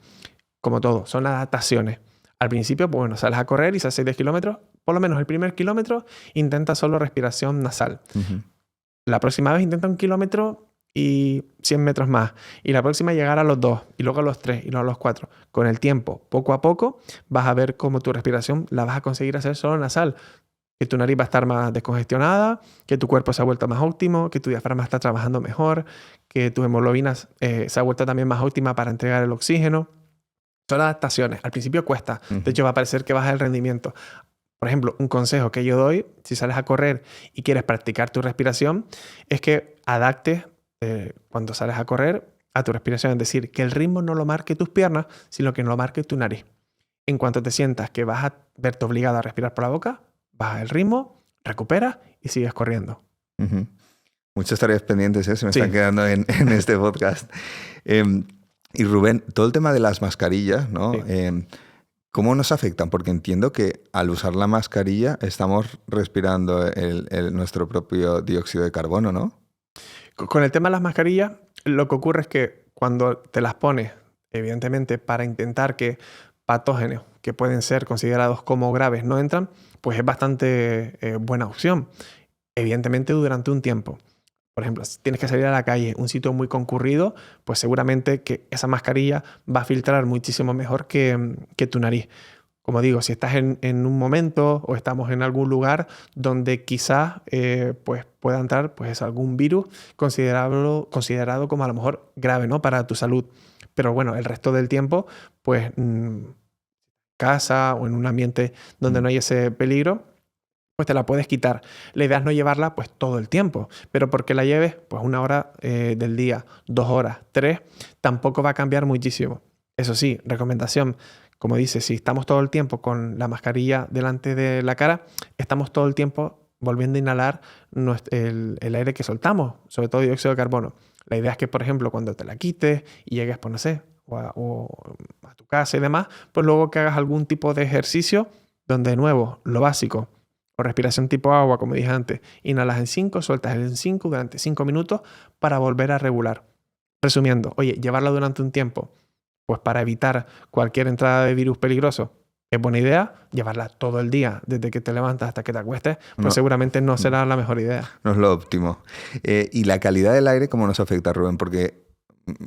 Como todo, son adaptaciones. Al principio, pues bueno, sales a correr y si haces 10 kilómetros, por lo menos el primer kilómetro intenta solo respiración nasal. La próxima vez intenta 1 kilómetro y 100 metros más. Y la próxima llegar a los 2, y luego a los 3, y luego a los 4. Con el tiempo, poco a poco, vas a ver cómo tu respiración la vas a conseguir hacer solo nasal. Que tu nariz va a estar más descongestionada, que tu cuerpo se ha vuelto más óptimo, que tu diafragma está trabajando mejor, que tus hemoglobinas se ha vuelto también más óptima para entregar el oxígeno. Son adaptaciones. Al principio cuesta. De hecho, va a parecer que baja el rendimiento. Por ejemplo, un consejo que yo doy, si sales a correr y quieres practicar tu respiración, es que adaptes cuando sales a correr a tu respiración. Es decir, que el ritmo no lo marque tus piernas, sino que no lo marque tu nariz. En cuanto te sientas que vas a verte obligado a respirar por la boca, baja el ritmo, recuperas y sigues corriendo. Muchas tareas pendientes, se me están quedando en este podcast. Y Rubén, todo el tema de las mascarillas, ¿no? Sí. ¿Cómo nos afectan? Porque entiendo que al usar la mascarilla estamos respirando nuestro propio dióxido de carbono, ¿no? Con el tema de las mascarillas, lo que ocurre es que cuando te las pones, evidentemente, para intentar que patógenos que pueden ser considerados como graves no entran, pues es bastante buena opción. Evidentemente durante un tiempo. Por ejemplo, si tienes que salir a la calle, un sitio muy concurrido, pues seguramente que esa mascarilla va a filtrar muchísimo mejor que tu nariz. Como digo, si estás en un momento o estamos en algún lugar donde quizás pues pueda entrar pues, algún virus considerado como a lo mejor grave, ¿no? Para tu salud. Pero bueno, el resto del tiempo, pues casa o en un ambiente donde no hay ese peligro, pues te la puedes quitar. La idea es no llevarla pues todo el tiempo, pero porque la lleves pues 1 hora del día, 2 horas, 3, tampoco va a cambiar muchísimo. Eso sí, recomendación, como dice, si estamos todo el tiempo con la mascarilla delante de la cara, estamos todo el tiempo volviendo a inhalar el aire que soltamos, sobre todo dióxido de carbono. La idea es que, por ejemplo, cuando te la quites y llegues, pues no sé, o a tu casa y demás, pues luego que hagas algún tipo de ejercicio donde de nuevo, lo básico, o respiración tipo agua, como dije antes, inhalas en 5, sueltas en 5 durante 5 minutos para volver a regular. Resumiendo, oye, llevarla durante un tiempo, pues para evitar cualquier entrada de virus peligroso, es buena idea. Llevarla todo el día, desde que te levantas hasta que te acuestes, pues seguramente no será la mejor idea. No es lo óptimo. ¿Y la calidad del aire cómo nos afecta, Rubén? Porque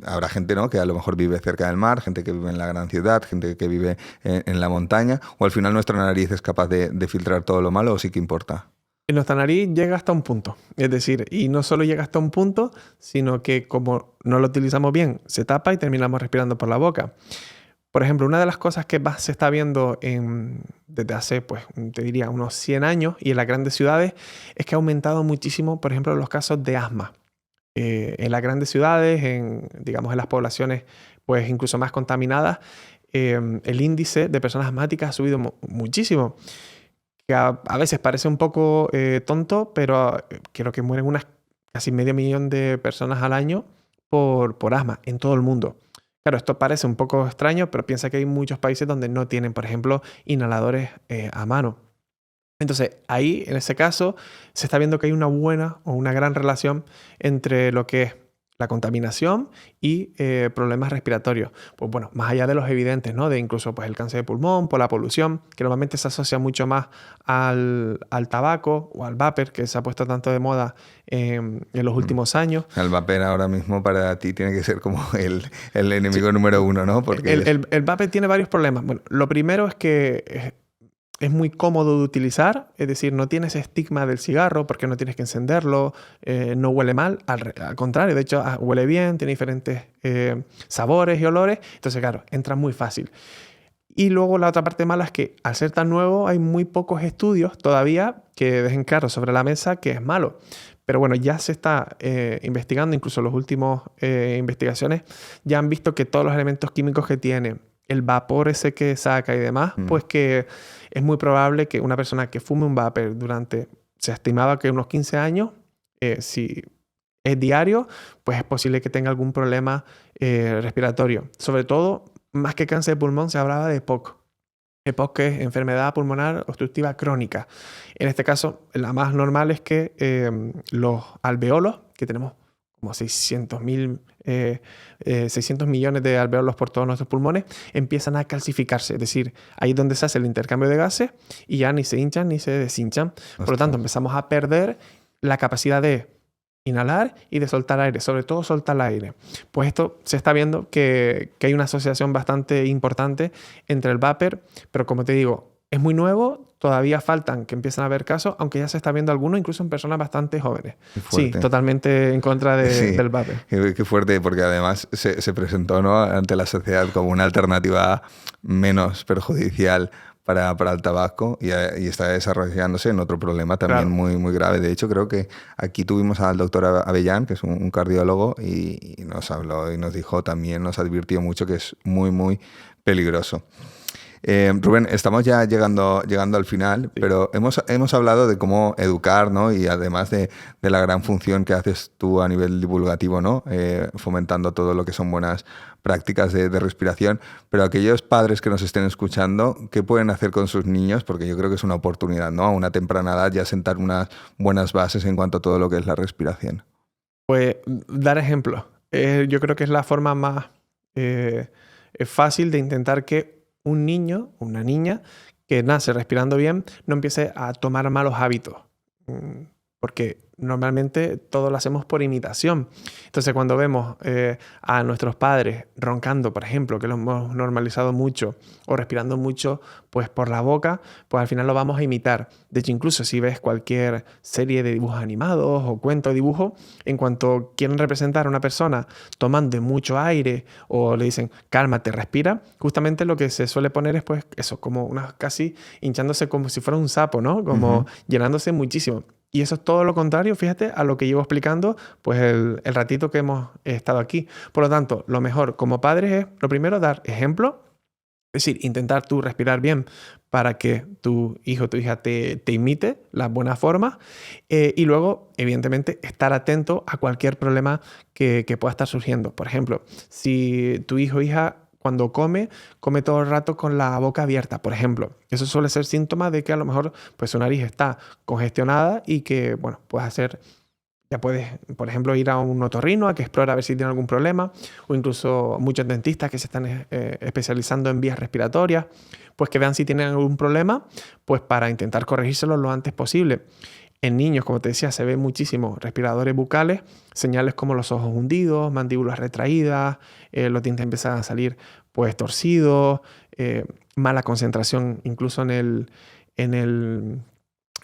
habrá gente, ¿no?, que a lo mejor vive cerca del mar, gente que vive en la gran ciudad, gente que vive en la montaña, o al final nuestra nariz es capaz de filtrar todo lo malo, o sí que importa. Nuestra nariz llega hasta un punto. Es decir, y no solo llega hasta un punto, sino que como no lo utilizamos bien, se tapa y terminamos respirando por la boca. Por ejemplo, una de las cosas que más se está viendo desde hace, pues, te diría, unos 100 años y en las grandes ciudades es que ha aumentado muchísimo, por ejemplo, los casos de asma. En las grandes ciudades, digamos en las poblaciones pues incluso más contaminadas, el índice de personas asmáticas ha subido muchísimo. Que a veces parece un poco tonto, pero creo que mueren casi 500.000 de personas al año por asma en todo el mundo. Claro, esto parece un poco extraño, pero piensa que hay muchos países donde no tienen, por ejemplo, inhaladores a mano. Entonces, ahí, en ese caso, se está viendo que hay una buena o una gran relación entre lo que es la contaminación y problemas respiratorios. Pues bueno, más allá de los evidentes, ¿no? De incluso pues, el cáncer de pulmón por la polución, que normalmente se asocia mucho más al tabaco o al vapor, que se ha puesto tanto de moda en los últimos años. El vapor ahora mismo para ti tiene que ser como el enemigo número 1, ¿no? Porque el vapor tiene varios problemas. Bueno, lo primero es que es muy cómodo de utilizar, es decir, no tienes estigma del cigarro porque no tienes que encenderlo, no huele mal, al contrario, de hecho huele bien, tiene diferentes sabores y olores, entonces claro, entra muy fácil. Y luego la otra parte mala es que al ser tan nuevo hay muy pocos estudios todavía que dejen claro sobre la mesa que es malo. Pero bueno, ya se está investigando, incluso las últimas investigaciones ya han visto que todos los elementos químicos que tiene, el vapor ese que saca y demás, pues que es muy probable que una persona que fume un vapor se estimaba que unos 15 años, si es diario, pues es posible que tenga algún problema respiratorio. Sobre todo, más que cáncer de pulmón, se hablaba de EPOC. EPOC es enfermedad pulmonar obstructiva crónica. En este caso, la más normal es que los alveolos, que tenemos como 600 millones de alveolos por todos nuestros pulmones, empiezan a calcificarse. Es decir, ahí es donde se hace el intercambio de gases y ya ni se hinchan ni se deshinchan. Por lo tanto, empezamos a perder la capacidad de inhalar y de soltar aire, sobre todo soltar el aire. Pues esto se está viendo que hay una asociación bastante importante entre el vapor, pero como te digo, es muy nuevo, todavía faltan que empiecen a haber casos, aunque ya se está viendo algunos, incluso en personas bastante jóvenes. Sí, totalmente en contra del vapor. Qué fuerte, porque además se presentó, ¿no?, ante la sociedad como una alternativa menos perjudicial para el tabaco y está desarrollándose en otro problema también muy, muy grave. De hecho, creo que aquí tuvimos al doctor Avellán, que es un cardiólogo, y nos habló y nos dijo también, nos advirtió mucho que es muy, muy peligroso. Rubén, estamos ya llegando al final, pero hemos hablado de cómo educar, ¿no? Y además de la gran función que haces tú a nivel divulgativo, ¿no? Fomentando todo lo que son buenas prácticas de respiración. Pero aquellos padres que nos estén escuchando, ¿qué pueden hacer con sus niños? Porque yo creo que es una oportunidad, ¿no? A una temprana edad ya sentar unas buenas bases en cuanto a todo lo que es la respiración. Pues dar ejemplo. Yo creo que es la forma más fácil de intentar que un niño o una niña que nace respirando bien no empiece a tomar malos hábitos. Porque normalmente todo lo hacemos por imitación. Entonces, cuando vemos a nuestros padres roncando, por ejemplo, que lo hemos normalizado mucho, o respirando mucho pues por la boca, pues al final lo vamos a imitar. De hecho, incluso si ves cualquier serie de dibujos animados o cuento o dibujo, en cuanto quieren representar a una persona tomando mucho aire o le dicen, cálmate, respira, justamente lo que se suele poner es pues eso, como casi hinchándose como si fuera un sapo, ¿no? Como llenándose muchísimo. Y eso es todo lo contrario, fíjate, a lo que llevo explicando pues el ratito que hemos estado aquí. Por lo tanto, lo mejor como padres es, lo primero, dar ejemplo. Es decir, intentar tú respirar bien para que tu hijo o tu hija te imite las buenas formas. Y luego, evidentemente, estar atento a cualquier problema que pueda estar surgiendo. Por ejemplo, si tu hijo o hija cuando come todo el rato con la boca abierta, por ejemplo. Eso suele ser síntoma de que a lo mejor pues, su nariz está congestionada y que, bueno, ya puedes, por ejemplo, ir a un otorrino a que explore a ver si tiene algún problema, o incluso muchos dentistas que se están especializando en vías respiratorias, pues que vean si tienen algún problema, pues para intentar corregírselo lo antes posible. En niños, como te decía, se ve muchísimo respiradores bucales, señales como los ojos hundidos, mandíbulas retraídas, los dientes empiezan a salir pues torcidos, mala concentración incluso en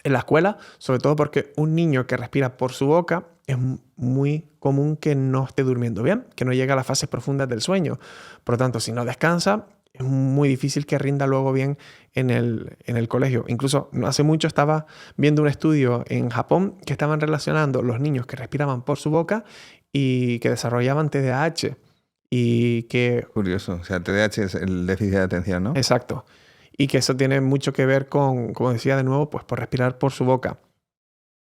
la escuela, sobre todo porque un niño que respira por su boca es muy común que no esté durmiendo bien, que no llegue a las fases profundas del sueño. Por lo tanto, si no descansa, es muy difícil que rinda luego bien en el colegio. Incluso no hace mucho estaba viendo un estudio en Japón que estaban relacionando los niños que respiraban por su boca y que desarrollaban TDAH. Y que... Curioso. O sea, TDAH es el déficit de atención, ¿no? Exacto. Y que eso tiene mucho que ver con, como decía de nuevo, pues por respirar por su boca.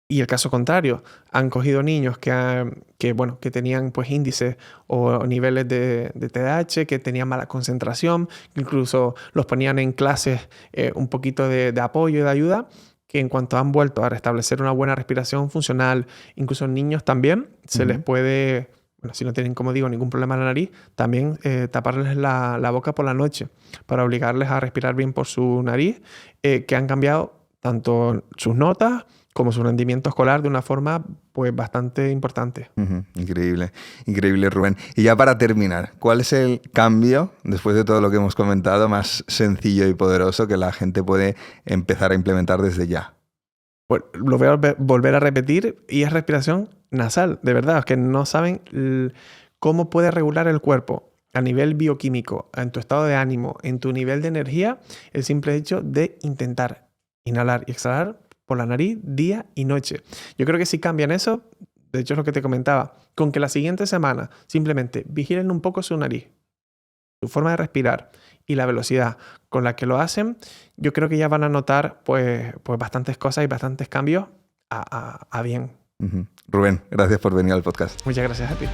Y el caso contrario, han cogido niños que tenían pues índices o niveles de TDAH, que tenían mala concentración, incluso los ponían en clases un poquito de apoyo y de ayuda, que en cuanto han vuelto a restablecer una buena respiración funcional, incluso en niños también, se les puede, bueno, si no tienen, como digo, ningún problema en la nariz, también taparles la boca por la noche para obligarles a respirar bien por su nariz, que han cambiado tanto sus notas como su rendimiento escolar de una forma pues bastante importante. Increíble, increíble, Rubén. Y ya para terminar, ¿cuál es el cambio, después de todo lo que hemos comentado, más sencillo y poderoso que la gente puede empezar a implementar desde ya? Pues lo voy a volver a repetir, y es respiración nasal. De verdad, es que no saben cómo puede regular el cuerpo a nivel bioquímico, en tu estado de ánimo, en tu nivel de energía, el simple hecho de intentar inhalar y exhalar por la nariz día y noche. Yo creo que si cambian eso, de hecho es lo que te comentaba, con que la siguiente semana simplemente vigilen un poco su nariz, su forma de respirar y la velocidad con la que lo hacen, yo creo que ya van a notar pues bastantes cosas y bastantes cambios a bien. Rubén, gracias por venir al podcast. Muchas gracias a ti.